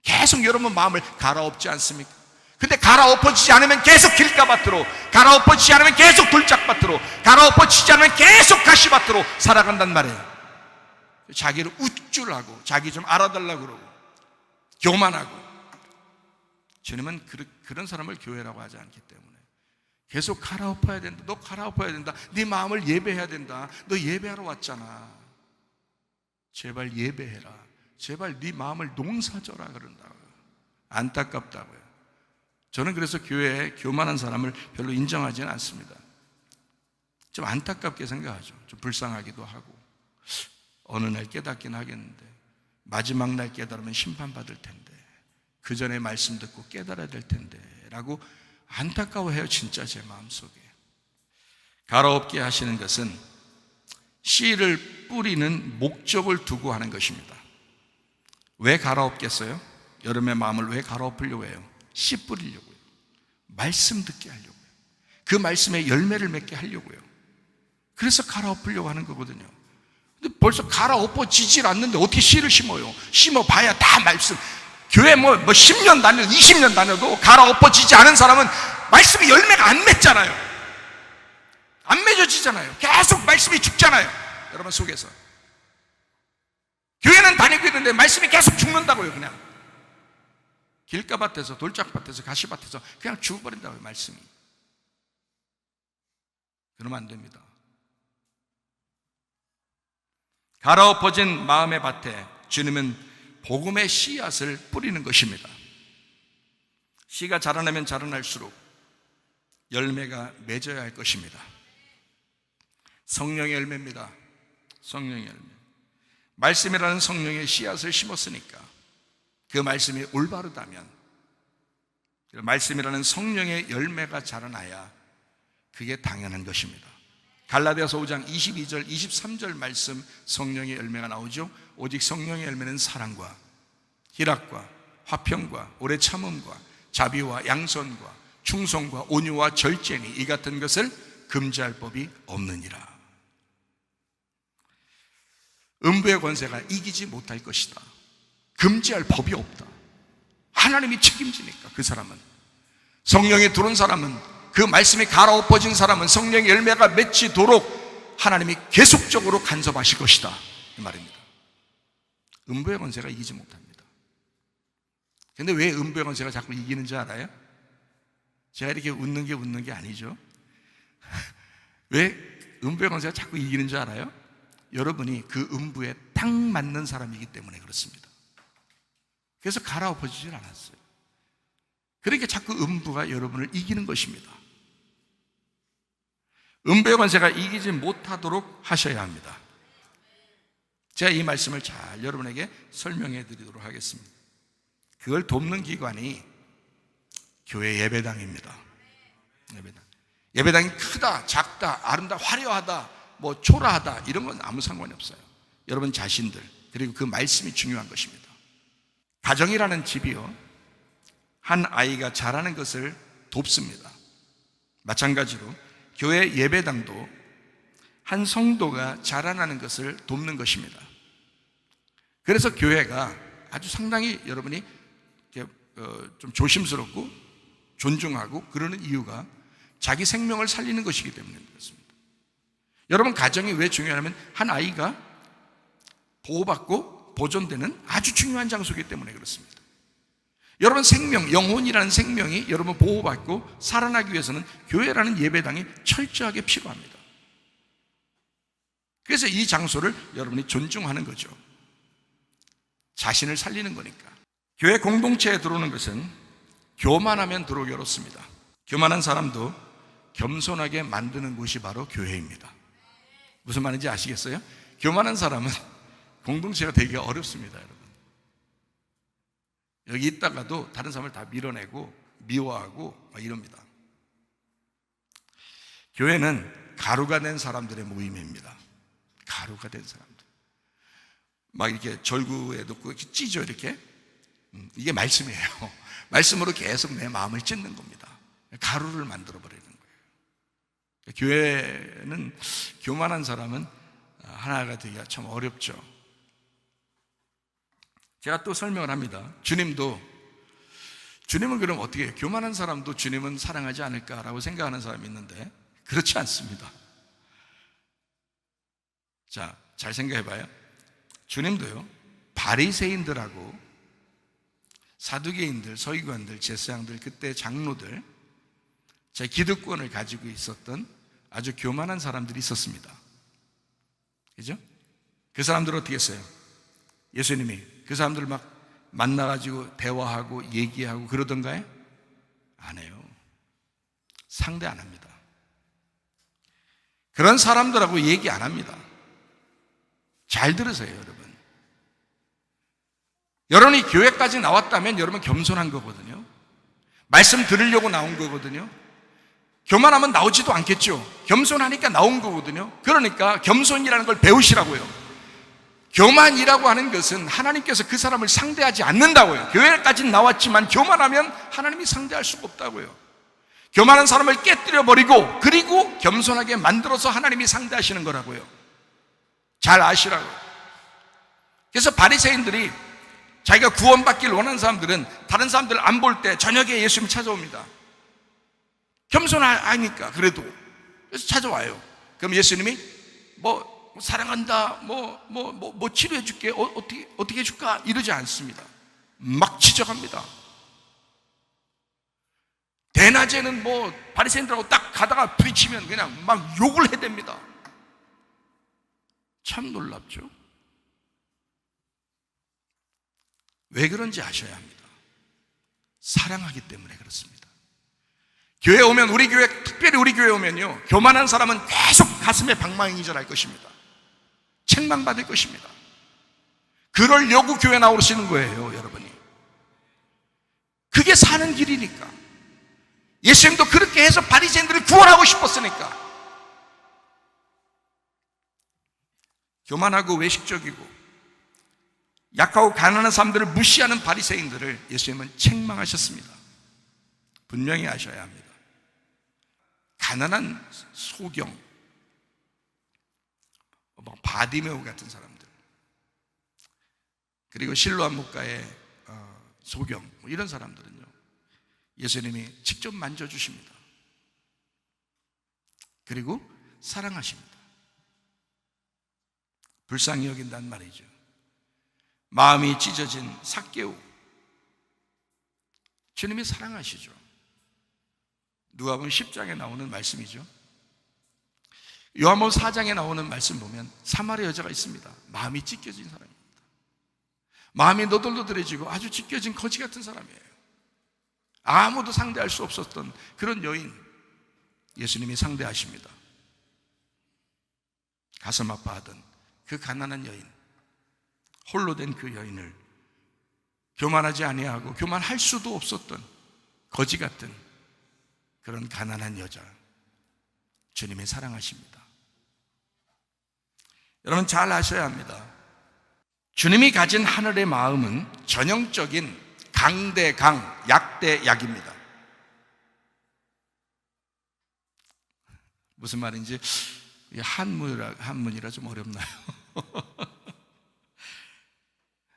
계속 여러분 마음을 갈아엎지 않습니까? 근데 갈아엎어지지 않으면 계속 길가밭으로, 갈아엎어지지 않으면 계속 돌짝밭으로, 갈아엎어지지 않으면 계속 가시밭으로 살아간단 말이에요. 자기를 우쭐하고 자기 좀 알아달라고 그러고 교만하고. 주님은 그런 사람을 교회라고 하지 않기 때문에 계속 갈아엎어야 된다. 너 갈아엎어야 된다. 네 마음을 예배해야 된다. 너 예배하러 왔잖아. 제발 예배해라. 제발 네 마음을 농사져라 그런다고요. 안타깝다고요. 저는 그래서 교회에 교만한 사람을 별로 인정하지는 않습니다. 좀 안타깝게 생각하죠. 좀 불쌍하기도 하고. 어느 날 깨닫긴 하겠는데 마지막 날 깨달으면 심판받을 텐데, 그 전에 말씀 듣고 깨달아야 될 텐데 라고 안타까워해요. 진짜 제 마음속에. 갈아엎게 하시는 것은 씨를 뿌리는 목적을 두고 하는 것입니다. 왜 갈아엎겠어요? 여러분의 마음을 왜 갈아엎으려고 해요? 씨 뿌리려고요. 말씀 듣게 하려고요. 그 말씀에 열매를 맺게 하려고요. 그래서 갈아엎으려고 하는 거거든요. 근데 벌써 갈아엎어지질 않는데 어떻게 씨를 심어요? 심어봐야 다 말씀. 교회 뭐 10년 다녀도 20년 다녀도 갈아엎어지지 않은 사람은 말씀이 열매가 안 맺잖아요. 안 맺어지잖아요. 계속 말씀이 죽잖아요. 여러분 속에서. 교회는 다니고 있는데 말씀이 계속 죽는다고요. 그냥 길가밭에서 돌짝밭에서 가시밭에서 그냥 죽어버린다고요. 말씀이. 그러면 안 됩니다. 갈아엎어진 마음의 밭에 주님은 복음의 씨앗을 뿌리는 것입니다. 씨가 자라나면 자라날수록 열매가 맺어야 할 것입니다. 성령의 열매입니다. 성령의 열매. 말씀이라는 성령의 씨앗을 심었으니까 그 말씀이 올바르다면 그 말씀이라는 성령의 열매가 자라나야 그게 당연한 것입니다. 갈라디아서 5장 22절 23절 말씀 성령의 열매가 나오죠. 오직 성령의 열매는 사랑과 희락과 화평과 오래 참음과 자비와 양선과 충성과 온유와 절제니 이 같은 것을 금지할 법이 없느니라. 음부의 권세가 이기지 못할 것이다. 금지할 법이 없다. 하나님이 책임지니까. 그 사람은, 성령이 들어온 사람은, 그 말씀이 갈아엎어진 사람은 성령의 열매가 맺히도록 하나님이 계속적으로 간섭하실 것이다, 이 말입니다. 음부의 권세가 이기지 못합니다. 근데 왜 음부의 권세가 자꾸 이기는지 알아요? 제가 이렇게 웃는 게 아니죠. 왜 음부의 권세가 자꾸 이기는 줄 알아요? 여러분이 그 음부에 딱 맞는 사람이기 때문에 그렇습니다. 그래서 갈아엎어지질 않았어요. 그러니까 자꾸 음부가 여러분을 이기는 것입니다. 음부의 권세가 이기지 못하도록 하셔야 합니다. 제가 이 말씀을 잘 여러분에게 설명해 드리도록 하겠습니다. 그걸 돕는 기관이 교회 예배당입니다. 예배당이 크다, 작다, 아름다, 화려하다, 뭐 초라하다 이런 건 아무 상관이 없어요. 여러분 자신들, 그리고 그 말씀이 중요한 것입니다. 가정이라는 집이요, 한 아이가 자라는 것을 돕습니다. 마찬가지로 교회 예배당도 한 성도가 자라나는 것을 돕는 것입니다. 그래서 교회가 아주 상당히 여러분이 좀 조심스럽고 존중하고 그러는 이유가 자기 생명을 살리는 것이기 때문에 그렇습니다. 여러분 가정이 왜 중요하냐면 한 아이가 보호받고 보존되는 아주 중요한 장소이기 때문에 그렇습니다. 여러분 생명, 영혼이라는 생명이 여러분 보호받고 살아나기 위해서는 교회라는 예배당이 철저하게 필요합니다. 그래서 이 장소를 여러분이 존중하는 거죠. 자신을 살리는 거니까. 교회 공동체에 들어오는 것은 교만하면 들어오기 어렵습니다. 교만한 사람도 겸손하게 만드는 곳이 바로 교회입니다. 무슨 말인지 아시겠어요? 교만한 사람은 공동체가 되기 어렵습니다, 여러분. 여기 있다가도 다른 사람을 다 밀어내고 미워하고 막 이럽니다. 교회는 가루가 된 사람들의 모임입니다. 가루가 된 사람들. 막 이렇게 절구에 놓고 이렇게 찢죠, 이렇게. 이게 말씀이에요. 말씀으로 계속 내 마음을 찢는 겁니다. 가루를 만들어 버리는 거예요. 교회는 교만한 사람은 하나가 되기가 참 어렵죠. 제가 또 설명을 합니다. 주님은 그럼 어떻게 해요? 교만한 사람도 주님은 사랑하지 않을까라고 생각하는 사람이 있는데 그렇지 않습니다. 자, 잘 생각해 봐요. 주님도요, 바리새인들하고 사두개인들, 서기관들, 제사장들, 그때 장로들, 제 기득권을 가지고 있었던 아주 교만한 사람들이 있었습니다. 그죠? 그 사람들은 어떻게 했어요? 예수님이 그 사람들 막 만나가지고 대화하고 얘기하고 그러던가요? 안 해요. 상대 안 합니다. 그런 사람들하고 얘기 안 합니다. 잘 들으세요, 여러분. 여러분이 교회까지 나왔다면 여러분 겸손한 거거든요. 말씀 들으려고 나온 거거든요. 교만하면 나오지도 않겠죠. 겸손하니까 나온 거거든요. 그러니까 겸손이라는 걸 배우시라고요. 교만이라고 하는 것은 하나님께서 그 사람을 상대하지 않는다고요. 교회까지 나왔지만 교만하면 하나님이 상대할 수가 없다고요. 교만한 사람을 깨뜨려 버리고 그리고 겸손하게 만들어서 하나님이 상대하시는 거라고요. 잘 아시라고요. 그래서 바리새인들이 자기가 구원받기를 원하는 사람들은 다른 사람들 안 볼 때 저녁에 예수님 찾아옵니다. 겸손하니까 그래도. 그래서 찾아와요. 그럼 예수님이 사랑한다, 치료해 줄게, 어떻게 해줄까? 이러지 않습니다. 막 지적합니다. 대낮에는 바리새인들하고 딱 가다가 부딪히면 그냥 막 욕을 해댑니다. 참 놀랍죠? 왜 그런지 아셔야 합니다. 사랑하기 때문에 그렇습니다. 교회 오면, 특별히 우리 교회 오면요, 교만한 사람은 계속 가슴에 방망이질할 것입니다. 책망받을 것입니다. 그러려고 교회 나오시는 거예요, 여러분이. 그게 사는 길이니까. 예수님도 그렇게 해서 바리새인들을 구원하고 싶었으니까. 교만하고 외식적이고 약하고 가난한 사람들을 무시하는 바리새인들을 예수님은 책망하셨습니다. 분명히 아셔야 합니다. 가난한 소경, 바디메오 같은 사람들, 그리고 실로암 목가의 소경, 이런 사람들은요, 예수님이 직접 만져주십니다. 그리고 사랑하십니다. 불쌍히 여긴다는 말이죠. 마음이 찢어진 삭개오, 주님이 사랑하시죠. 누가복음 10장에 나오는 말씀이죠. 요한복음 4장에 나오는 말씀 보면 사마리아 여자가 있습니다. 마음이 찢겨진 사람입니다. 마음이 너덜너덜해지고 아주 찢겨진 거지 같은 사람이에요. 아무도 상대할 수 없었던 그런 여인, 예수님이 상대하십니다. 가슴 아파하던 그 가난한 여인, 홀로 된 그 여인을 교만하지 아니하고 교만할 수도 없었던 거지 같은 그런 가난한 여자, 주님이 사랑하십니다. 여러분 잘 아셔야 합니다. 주님이 가진 하늘의 마음은 전형적인 강 대 강, 약 대 약입니다. 무슨 말인지 한문이라 좀 어렵나요?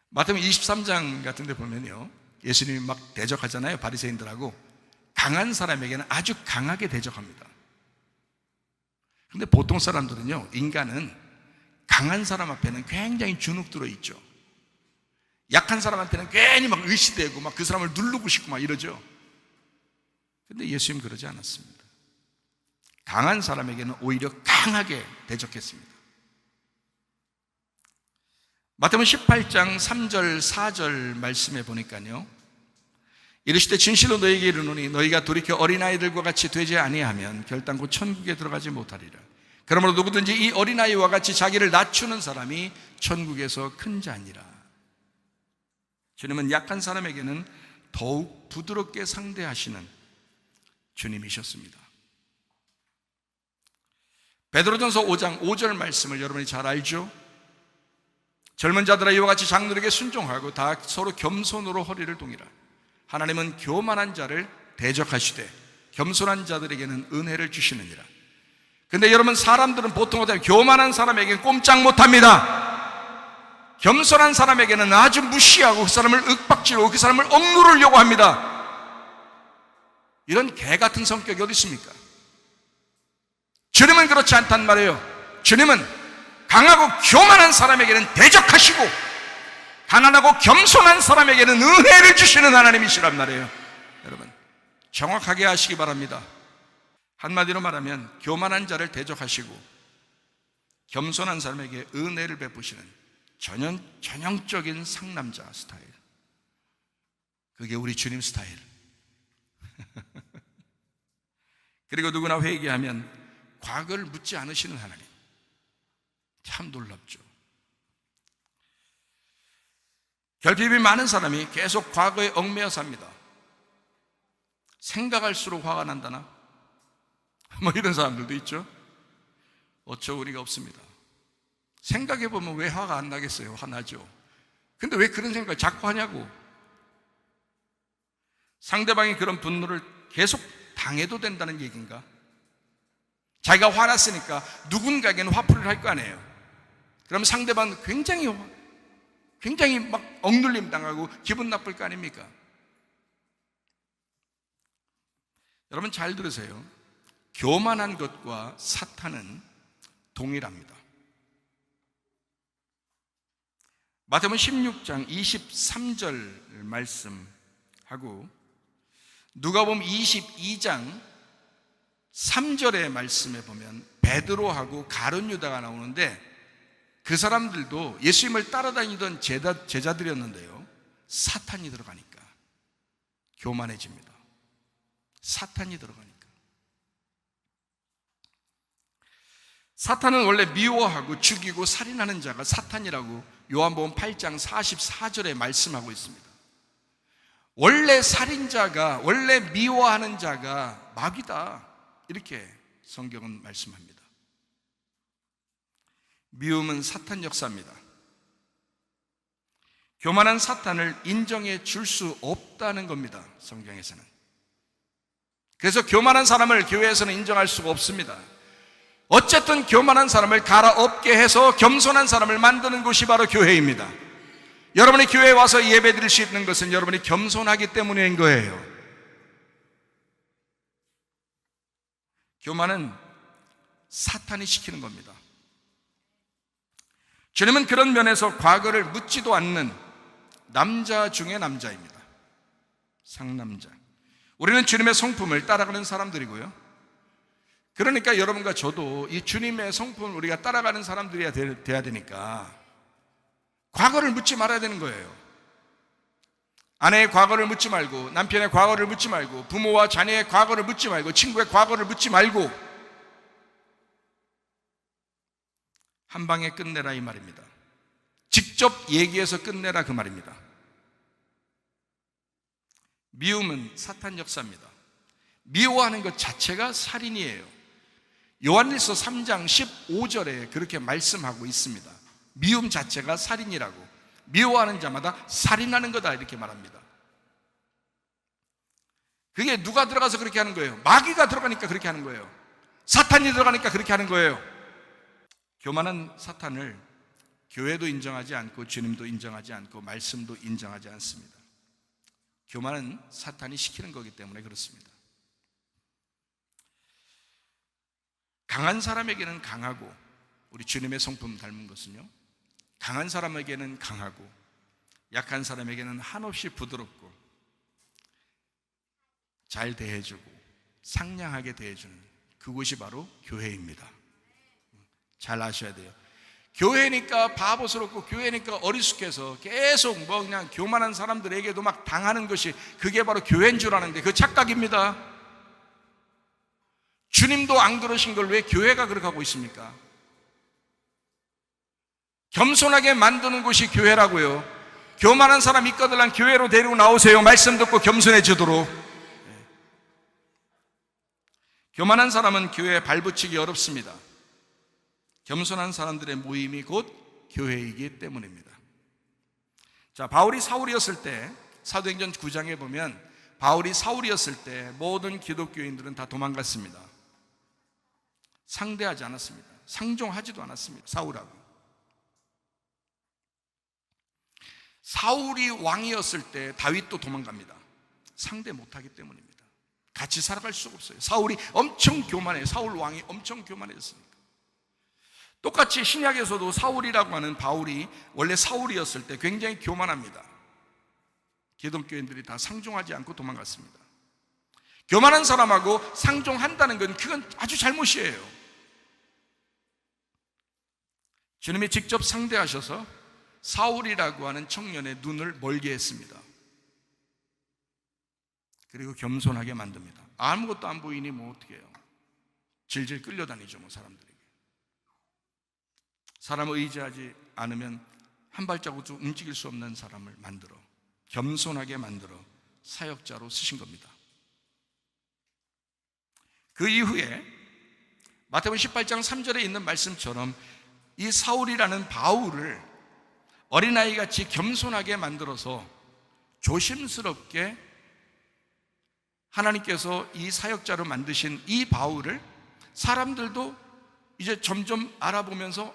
마태복음 23장 같은 데 보면요, 예수님이 막 대적하잖아요. 바리새인들하고. 강한 사람에게는 아주 강하게 대적합니다. 근데 보통 사람들은요, 인간은 강한 사람 앞에는 굉장히 주눅 들어 있죠. 약한 사람한테는 괜히 막 의시되고 막 그 사람을 누르고 싶고 막 이러죠. 근데 예수님 그러지 않았습니다. 강한 사람에게는 오히려 강하게 대적했습니다. 마태복음 18장 3절 4절 말씀에 보니까요, 이르시되 진실로 너희에게 이르노니 너희가 돌이켜 어린아이들과 같이 되지 아니하면 결단코 천국에 들어가지 못하리라. 그러므로 누구든지 이 어린아이와 같이 자기를 낮추는 사람이 천국에서 큰 자니라. 주님은 약한 사람에게는 더욱 부드럽게 상대하시는 주님이셨습니다. 베드로전서 5장 5절 말씀을 여러분이 잘 알죠? 젊은 자들아 이와 같이 장로에게 순종하고 다 서로 겸손으로 허리를 동이라. 하나님은 교만한 자를 대적하시되 겸손한 자들에게는 은혜를 주시느니라. 근데 여러분, 사람들은 보통 어때요? 교만한 사람에게는 꼼짝 못합니다. 겸손한 사람에게는 아주 무시하고 그 사람을 윽박지르고 그 사람을 억누르려고 합니다. 이런 개 같은 성격이 어디 있습니까? 주님은 그렇지 않단 말이에요. 주님은 강하고 교만한 사람에게는 대적하시고 가난하고 겸손한 사람에게는 은혜를 주시는 하나님이시란 말이에요. 여러분, 정확하게 하시기 바랍니다. 한마디로 말하면 교만한 자를 대적하시고 겸손한 사람에게 은혜를 베푸시는 전형적인 상남자 스타일. 그게 우리 주님 스타일. 그리고 누구나 회개하면 과거를 묻지 않으시는 하나님. 참 놀랍죠. 결핍이 많은 사람이 계속 과거에 얽매여 삽니다. 생각할수록 화가 난다나? 뭐 이런 사람들도 있죠. 어처구니가 없습니다. 생각해보면 왜 화가 안 나겠어요? 화나죠. 근데 왜 그런 생각을 자꾸 하냐고. 상대방이 그런 분노를 계속 당해도 된다는 얘기인가? 자기가 화났으니까 누군가에게는 화풀이를 할 거 아니에요. 그럼 상대방은 굉장히 막 억눌림 당하고 기분 나쁠 거 아닙니까? 여러분 잘 들으세요. 교만한 것과 사탄은 동일합니다. 마태복음 16장 23절 말씀하고 누가복음 22장 3절의 말씀에 보면 베드로하고 가룟 유다가 나오는데 그 사람들도 예수님을 따라다니던 제자들이었는데요, 사탄이 들어가니까 교만해집니다. 사탄이 들어가니까. 사탄은 원래 미워하고 죽이고 살인하는 자가 사탄이라고 요한복음 8장 44절에 말씀하고 있습니다. 원래 살인자가, 원래 미워하는 자가 마귀다, 이렇게 성경은 말씀합니다. 미움은 사탄 역사입니다. 교만한 사탄을 인정해 줄 수 없다는 겁니다, 성경에서는. 그래서 교만한 사람을 교회에서는 인정할 수가 없습니다. 어쨌든 교만한 사람을 갈아엎게 해서 겸손한 사람을 만드는 곳이 바로 교회입니다. 여러분이 교회에 와서 예배 드릴 수 있는 것은 여러분이 겸손하기 때문인 거예요. 교만은 사탄이 시키는 겁니다. 주님은 그런 면에서 과거를 묻지도 않는 남자 중에 남자입니다. 상남자. 우리는 주님의 성품을 따라가는 사람들이고요. 그러니까 여러분과 저도 이 주님의 성품을 우리가 따라가는 사람들이 돼야 되니까 과거를 묻지 말아야 되는 거예요. 아내의 과거를 묻지 말고, 남편의 과거를 묻지 말고, 부모와 자녀의 과거를 묻지 말고, 친구의 과거를 묻지 말고 한 방에 끝내라, 이 말입니다. 직접 얘기해서 끝내라, 그 말입니다. 미움은 사탄 역사입니다. 미워하는 것 자체가 살인이에요. 요한일서 3장 15절에 그렇게 말씀하고 있습니다. 미움 자체가 살인이라고, 미워하는 자마다 살인하는 거다, 이렇게 말합니다. 그게 누가 들어가서 그렇게 하는 거예요? 마귀가 들어가니까 그렇게 하는 거예요. 사탄이 들어가니까 그렇게 하는 거예요. 교만한 사탄을 교회도 인정하지 않고 주님도 인정하지 않고 말씀도 인정하지 않습니다. 교만은 사탄이 시키는 거기 때문에 그렇습니다. 강한 사람에게는 강하고, 우리 주님의 성품 닮은 것은요, 강한 사람에게는 강하고 약한 사람에게는 한없이 부드럽고 잘 대해주고 상냥하게 대해주는 그곳이 바로 교회입니다. 잘 아셔야 돼요. 교회니까 바보스럽고 교회니까 어리숙해서 계속 뭐 그냥 교만한 사람들에게도 막 당하는 것이, 그게 바로 교회인 줄 아는데 그 착각입니다. 주님도 안 그러신 걸 왜 교회가 그렇게 하고 있습니까? 겸손하게 만드는 곳이 교회라고요. 교만한 사람 있거들랑 교회로 데리고 나오세요. 말씀 듣고 겸손해지도록. 교만한 사람은 교회에 발붙이기 어렵습니다. 겸손한 사람들의 모임이 곧 교회이기 때문입니다. 자, 바울이 사울이었을 때, 사도행전 9장에 보면 바울이 사울이었을 때 모든 기독교인들은 다 도망갔습니다. 상대하지 않았습니다. 상종하지도 않았습니다. 사울하고. 사울이 왕이었을 때 다윗도 도망갑니다. 상대 못하기 때문입니다. 같이 살아갈 수가 없어요. 사울이 엄청 교만해요. 사울 왕이 엄청 교만했으니까. 똑같이 신약에서도 사울이라고 하는 바울이 원래 사울이었을 때 굉장히 교만합니다. 기독교인들이 다 상종하지 않고 도망갔습니다. 교만한 사람하고 상종한다는 건 그건 아주 잘못이에요. 주님이 직접 상대하셔서 사울이라고 하는 청년의 눈을 멀게 했습니다. 그리고 겸손하게 만듭니다. 아무것도 안 보이니 뭐 어떻게 해요? 질질 끌려다니죠, 뭐 사람들에게. 사람을 의지하지 않으면 한 발자국도 움직일 수 없는 사람을 만들어 겸손하게 만들어 사역자로 쓰신 겁니다. 그 이후에 마태복음 18장 3절에 있는 말씀처럼 이 사울이라는 바울을 어린아이같이 겸손하게 만들어서 조심스럽게 하나님께서 이 사역자로 만드신 이 바울을 사람들도 이제 점점 알아보면서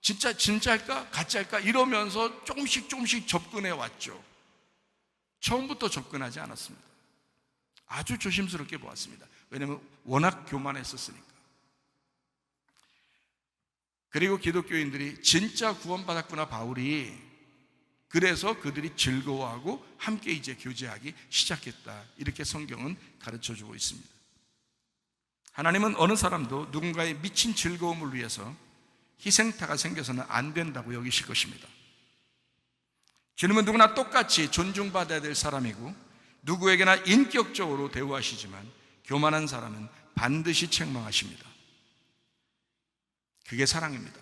진짜일까? 가짜일까? 이러면서 조금씩 접근해 왔죠. 처음부터 접근하지 않았습니다. 아주 조심스럽게 보았습니다. 왜냐하면 워낙 교만했었으니까. 그리고 기독교인들이 진짜 구원받았구나 바울이, 그래서 그들이 즐거워하고 함께 이제 교제하기 시작했다, 이렇게 성경은 가르쳐주고 있습니다. 하나님은 어느 사람도 누군가의 미친 즐거움을 위해서 희생타가 생겨서는 안 된다고 여기실 것입니다. 주님은 누구나 똑같이 존중받아야 될 사람이고 누구에게나 인격적으로 대우하시지만 교만한 사람은 반드시 책망하십니다. 그게 사랑입니다.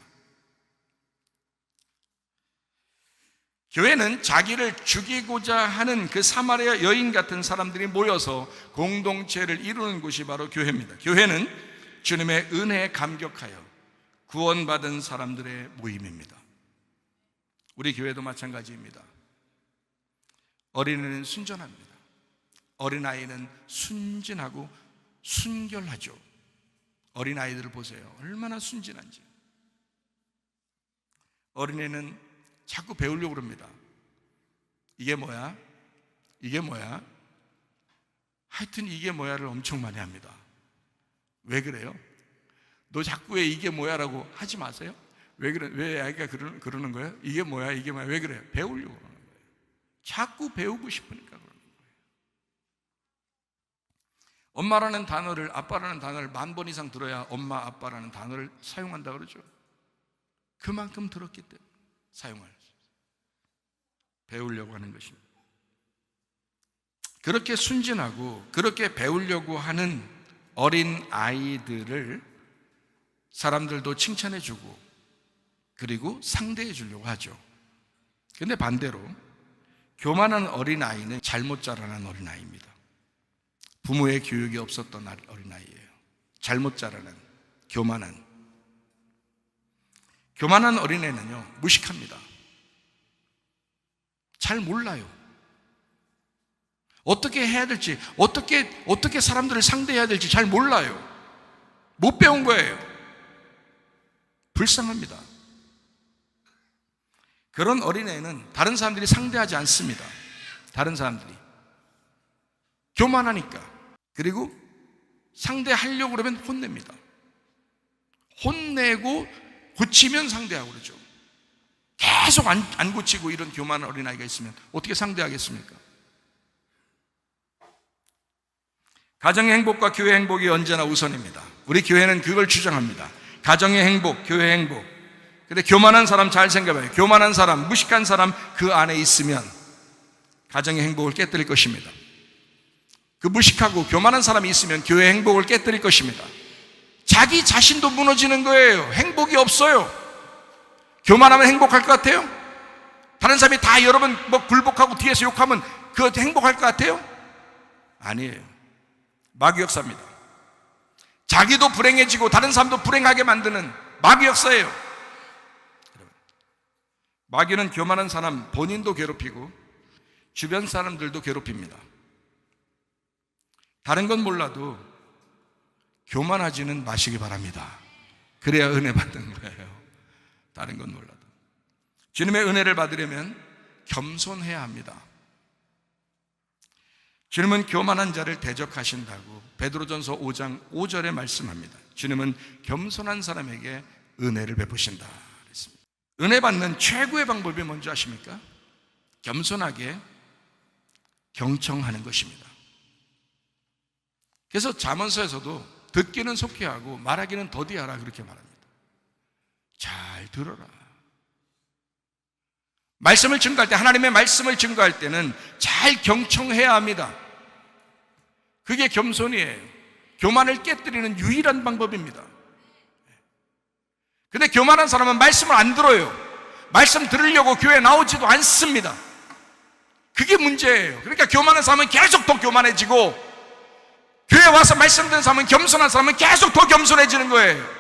교회는 자기를 죽이고자 하는 그 사마리아 여인 같은 사람들이 모여서 공동체를 이루는 곳이 바로 교회입니다. 교회는 주님의 은혜에 감격하여 구원받은 사람들의 모임입니다. 우리 교회도 마찬가지입니다. 어린이는 순전합니다. 어린아이는 순진하고 순결하죠. 어린아이들을 보세요. 얼마나 순진한지. 어린애는 자꾸 배우려고 그럽니다. 이게 뭐야? 이게 뭐야? 하여튼 이게 뭐야를 엄청 많이 합니다. 왜 그래요? 너 자꾸 왜 이게 뭐야라고 하지 마세요. 왜 그래? 왜 아이가 그러는 거예요? 이게 뭐야? 이게 뭐야? 왜 그래요? 배우려고 그러는 거예요. 자꾸 배우고 싶으니까 그러는 거예요. 엄마라는 단어를, 아빠라는 단어를 10,000번 이상 들어야 엄마, 아빠라는 단어를 사용한다 그러죠. 그만큼 들었기 때문에 사용할 수 있어요. 배우려고 하는 것입니다. 그렇게 순진하고 그렇게 배우려고 하는 어린 아이들을 사람들도 칭찬해 주고 그리고 상대해 주려고 하죠. 그런데 반대로 교만한 어린아이는 잘못 자라난 어린아이입니다. 부모의 교육이 없었던 어린아이예요. 잘못 자라난, 교만한 어린애는요, 무식합니다. 잘 몰라요. 어떻게 해야 될지, 어떻게 사람들을 상대해야 될지 잘 몰라요. 못 배운 거예요. 불쌍합니다. 그런 어린애는 다른 사람들이 상대하지 않습니다. 다른 사람들이 교만하니까. 그리고 상대하려고 그러면 혼냅니다. 혼내고 고치면 상대하고 그러죠. 계속 안 고치고 이런 교만한 어린아이가 있으면 어떻게 상대하겠습니까? 가정의 행복과 교회 행복이 언제나 우선입니다. 우리 교회는 그걸 주장합니다. 가정의 행복, 교회 행복. 근데 교만한 사람 잘 생각해봐요. 교만한 사람, 무식한 사람 그 안에 있으면 가정의 행복을 깨뜨릴 것입니다. 그 무식하고 교만한 사람이 있으면 교회 행복을 깨뜨릴 것입니다. 자기 자신도 무너지는 거예요. 행복이 없어요. 교만하면 행복할 것 같아요? 다른 사람이 다 여러분 굴복하고 뒤에서 욕하면 그거 행복할 것 같아요? 아니에요. 마귀 역사입니다. 자기도 불행해지고 다른 사람도 불행하게 만드는 마귀 역사예요. 마귀는 교만한 사람 본인도 괴롭히고 주변 사람들도 괴롭힙니다. 다른 건 몰라도 교만하지는 마시기 바랍니다. 그래야 은혜 받는 거예요. 다른 건 몰라도. 주님의 은혜를 받으려면 겸손해야 합니다. 주님은 교만한 자를 대적하신다고 베드로전서 5장 5절에 말씀합니다. 주님은 겸손한 사람에게 은혜를 베푸신다 그랬습니다. 은혜 받는 최고의 방법이 뭔지 아십니까? 겸손하게 경청하는 것입니다. 그래서 잠언서에서도 듣기는 속히 하고 말하기는 더디하라 그렇게 말합니다. 잘 들어라. 말씀을 증거할 때, 하나님의 말씀을 증거할 때는 잘 경청해야 합니다. 그게 겸손이에요. 교만을 깨뜨리는 유일한 방법입니다. 근데 교만한 사람은 말씀을 안 들어요. 말씀 들으려고 교회에 나오지도 않습니다. 그게 문제예요. 그러니까 교만한 사람은 계속 더 교만해지고, 교회에 와서 말씀 듣는 사람은, 겸손한 사람은 계속 더 겸손해지는 거예요.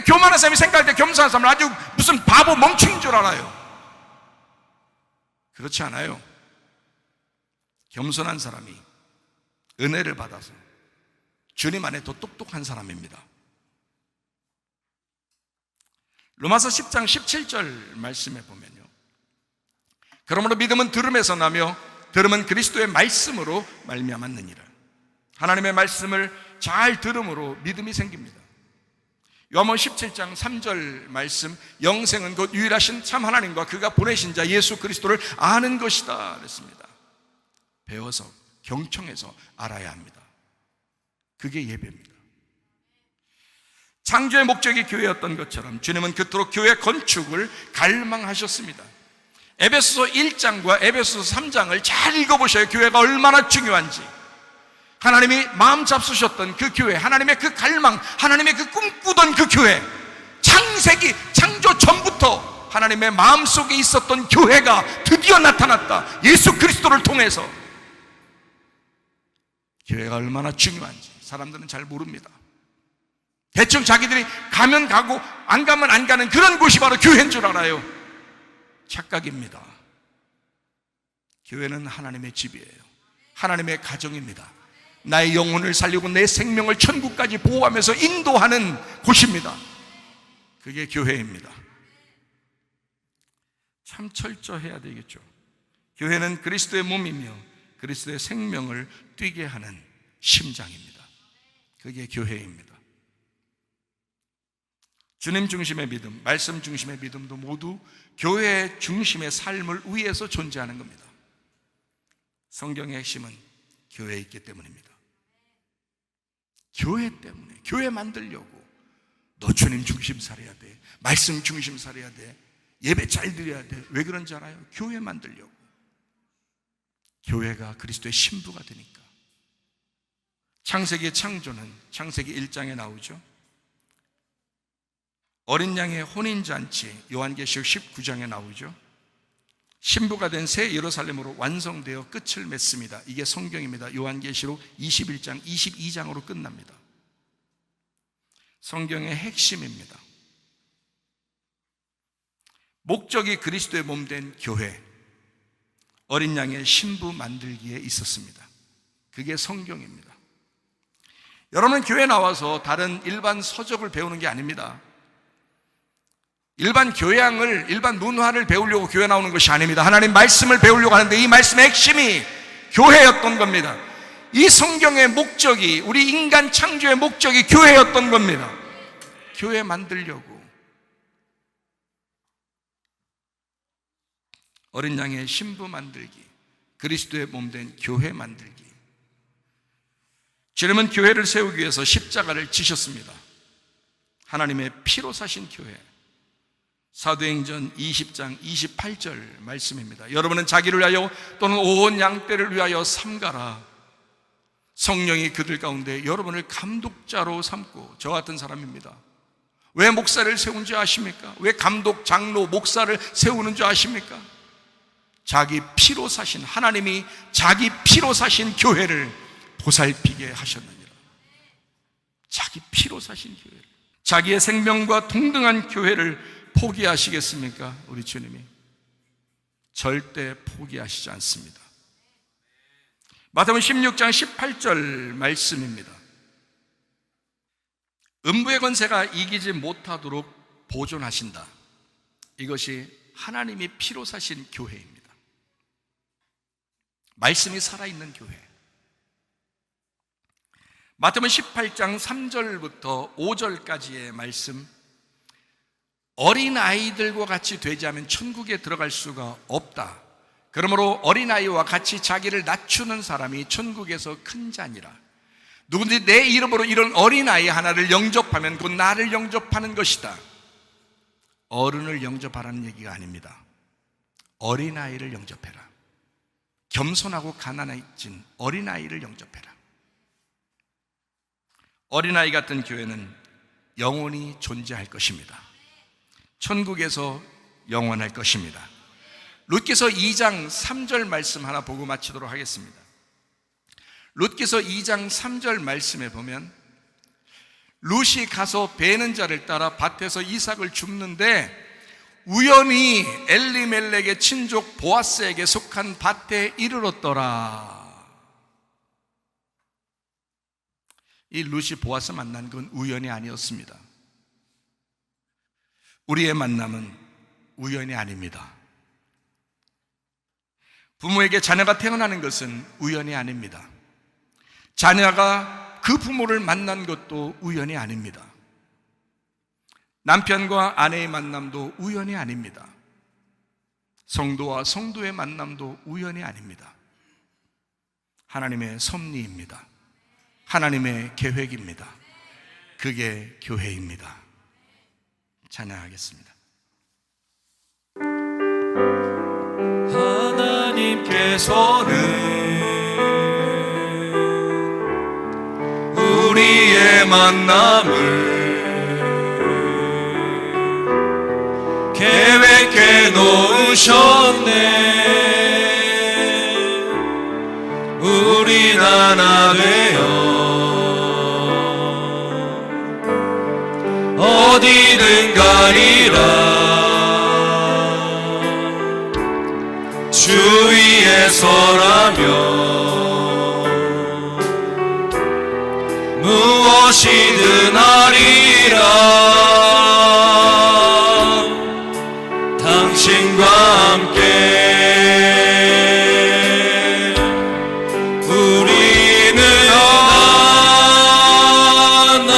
교만한 사람이 생각할 때 겸손한 사람은 아주 무슨 바보 멍청인 줄 알아요. 그렇지 않아요. 겸손한 사람이 은혜를 받아서 주님 안에 더 똑똑한 사람입니다. 로마서 10장 17절 말씀에 보면요, 그러므로 믿음은 들음에서 나며 들음은 그리스도의 말씀으로 말미암았느니라. 하나님의 말씀을 잘 들음으로 믿음이 생깁니다. 요한복음 17장 3절 말씀, 영생은 곧 유일하신 참 하나님과 그가 보내신 자 예수 그리스도를 아는 것이다 그랬습니다. 배워서 경청해서 알아야 합니다. 그게 예배입니다. 창조의 목적이 교회였던 것처럼 주님은 그토록 교회 건축을 갈망하셨습니다. 에베소서 1장과 에베소서 3장을 잘 읽어보셔야 교회가 얼마나 중요한지, 하나님이 마음 잡수셨던 그 교회, 하나님의 그 갈망, 하나님의 그 꿈꾸던 그 교회, 창세기, 창조 전부터 하나님의 마음속에 있었던 교회가 드디어 나타났다. 예수 그리스도를 통해서. 교회가 얼마나 중요한지 사람들은 잘 모릅니다. 대충 자기들이 가면 가고 안 가면 안 가는 그런 곳이 바로 교회인 줄 알아요. 착각입니다. 교회는 하나님의 집이에요. 하나님의 가정입니다. 나의 영혼을 살리고 내 생명을 천국까지 보호하면서 인도하는 곳입니다. 그게 교회입니다. 참 철저해야 되겠죠. 교회는 그리스도의 몸이며 그리스도의 생명을 뛰게 하는 심장입니다. 그게 교회입니다. 주님 중심의 믿음, 말씀 중심의 믿음도 모두 교회 중심의 삶을 위해서 존재하는 겁니다. 성경의 핵심은 교회에 있기 때문입니다. 교회 때문에, 교회 만들려고 너 주님 중심 살아야 돼, 말씀 중심 살아야 돼, 예배 잘 드려야 돼. 왜 그런지 알아요? 교회 만들려고. 교회가 그리스도의 신부가 되니까. 창세기의 창조는 창세기 1장에 나오죠. 어린 양의 혼인잔치 요한계시록 19장에 나오죠. 신부가 된 새 예루살렘으로 완성되어 끝을 맺습니다. 이게 성경입니다. 요한계시록 21장, 22장으로 끝납니다. 성경의 핵심입니다. 목적이 그리스도의 몸 된 교회, 어린 양의 신부 만들기에 있었습니다. 그게 성경입니다. 여러분은 교회 나와서 다른 일반 서적을 배우는 게 아닙니다. 일반 교양을, 일반 문화를 배우려고 교회 나오는 것이 아닙니다. 하나님 말씀을 배우려고 하는데 이 말씀의 핵심이 교회였던 겁니다. 이 성경의 목적이, 우리 인간 창조의 목적이 교회였던 겁니다. 교회 만들려고. 어린 양의 신부 만들기, 그리스도의 몸 된 교회 만들기. 주님은 교회를 세우기 위해서 십자가를 지셨습니다. 하나님의 피로 사신 교회. 사도행전 20장 28절 말씀입니다. 여러분은 자기를 위하여 또는 온 양떼를 위하여 삼가라. 성령이 그들 가운데 여러분을 감독자로 삼고, 저 같은 사람입니다. 왜 목사를 세운 줄 아십니까? 왜 감독, 장로, 목사를 세우는 줄 아십니까? 자기 피로 사신, 하나님이 자기 피로 사신 교회를 보살피게 하셨느니라. 자기 피로 사신 교회를, 자기의 생명과 동등한 교회를 포기하시겠습니까? 우리 주님이 절대 포기하시지 않습니다. 마태복음 16장 18절 말씀입니다. 음부의 권세가 이기지 못하도록 보존하신다. 이것이 하나님이 피로 사신 교회입니다. 말씀이 살아있는 교회. 마태복음 18장 3절부터 5절까지의 말씀, 어린아이들과 같이 되지 않으면 천국에 들어갈 수가 없다. 그러므로 어린아이와 같이 자기를 낮추는 사람이 천국에서 큰 자니라. 누구든지 내 이름으로 이런 어린아이 하나를 영접하면 곧 나를 영접하는 것이다. 어른을 영접하라는 얘기가 아닙니다. 어린아이를 영접해라. 겸손하고 가난해진 어린아이를 영접해라. 어린아이 같은 교회는 영원히 존재할 것입니다. 천국에서 영원할 것입니다. 룻기서 2장 3절 말씀 하나 보고 마치도록 하겠습니다. 룻기서 2장 3절 말씀에 보면 룻이 가서 베는 자를 따라 밭에서 이삭을 줍는데 우연히 엘리멜렉의 친족 보아스에게 속한 밭에 이르렀더라. 이 룻이 보아스 만난 건 우연이 아니었습니다. 우리의 만남은 우연이 아닙니다. 부모에게 자녀가 태어나는 것은 우연이 아닙니다. 자녀가 그 부모를 만난 것도 우연이 아닙니다. 남편과 아내의 만남도 우연이 아닙니다. 성도와 성도의 만남도 우연이 아닙니다. 하나님의 섭리입니다. 하나님의 계획입니다. 그게 교회입니다. 찬양하겠습니다. 하나님께서는 우리의 만남을 계획해 놓으셨네. 우린 하나 되어 어디든 가리라. 주 위에 서라면 무엇이든 하리라. 당신과 함께 우리는 하나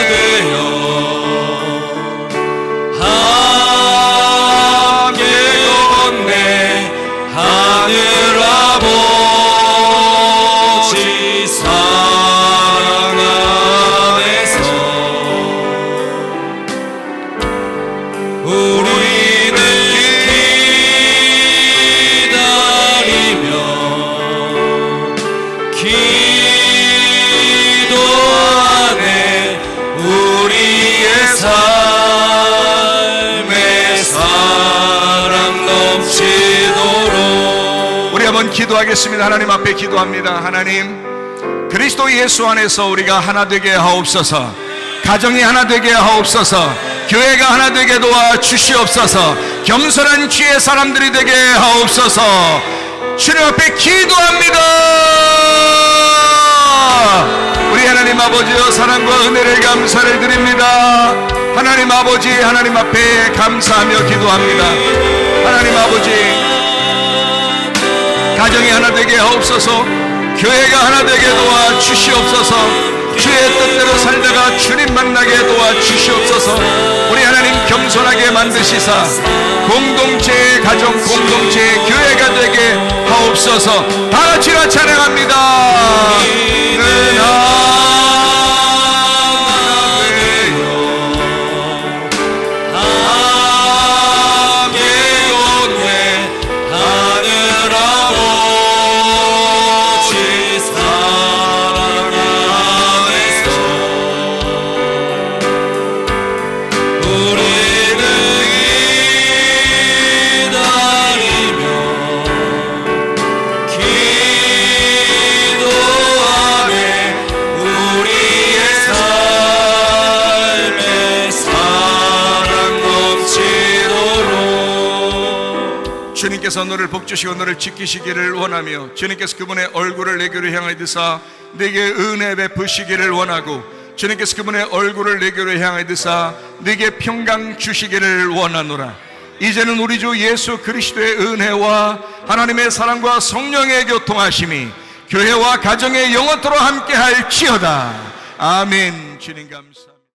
되어 함께 걷네. 하늘 아버지 사랑 안에서 우리는 기다리며 기도하네. 우리의 삶에 사랑 넘치도록. 우리 한번 기도하겠습니다. 하나님 앞에 기도합니다. 하나님, 그리스도 예수 안에서 우리가 하나 되게 하옵소서. 가정이 하나 되게 하옵소서. 교회가 하나 되게 도와 주시옵소서. 겸손한 주의 사람들이 되게 하옵소서. 주님 앞에 기도합니다. 우리 하나님 아버지여, 사랑과 은혜를 감사를 드립니다. 하나님 아버지, 하나님 앞에 감사하며 기도합니다. 하나님 아버지, 가정이 하나 되게 하옵소서. 교회가 하나 되게 도와 주시옵소서. 주의 뜻대로 살다가 주님 만나게 도와 주시옵소서. 우리 하나님 겸손하게 만드시사 공동체의 가정, 공동체의 교회가 되게 하옵소서. 다 같이 찬양합니다. 주님께서 너를 복주시고 너를 지키시기를 원하며, 주님께서 그분의 얼굴을 내게로 향하여 드사 내게 은혜 베푸시기를 원하고, 주님께서 그분의 얼굴을 내게로 향하여 드사 내게 평강 주시기를 원하노라. 이제는 우리 주 예수 그리스도의 은혜와 하나님의 사랑과 성령의 교통하심이 교회와 가정에 영원토록 함께할지어다. 아멘. 주님 감사.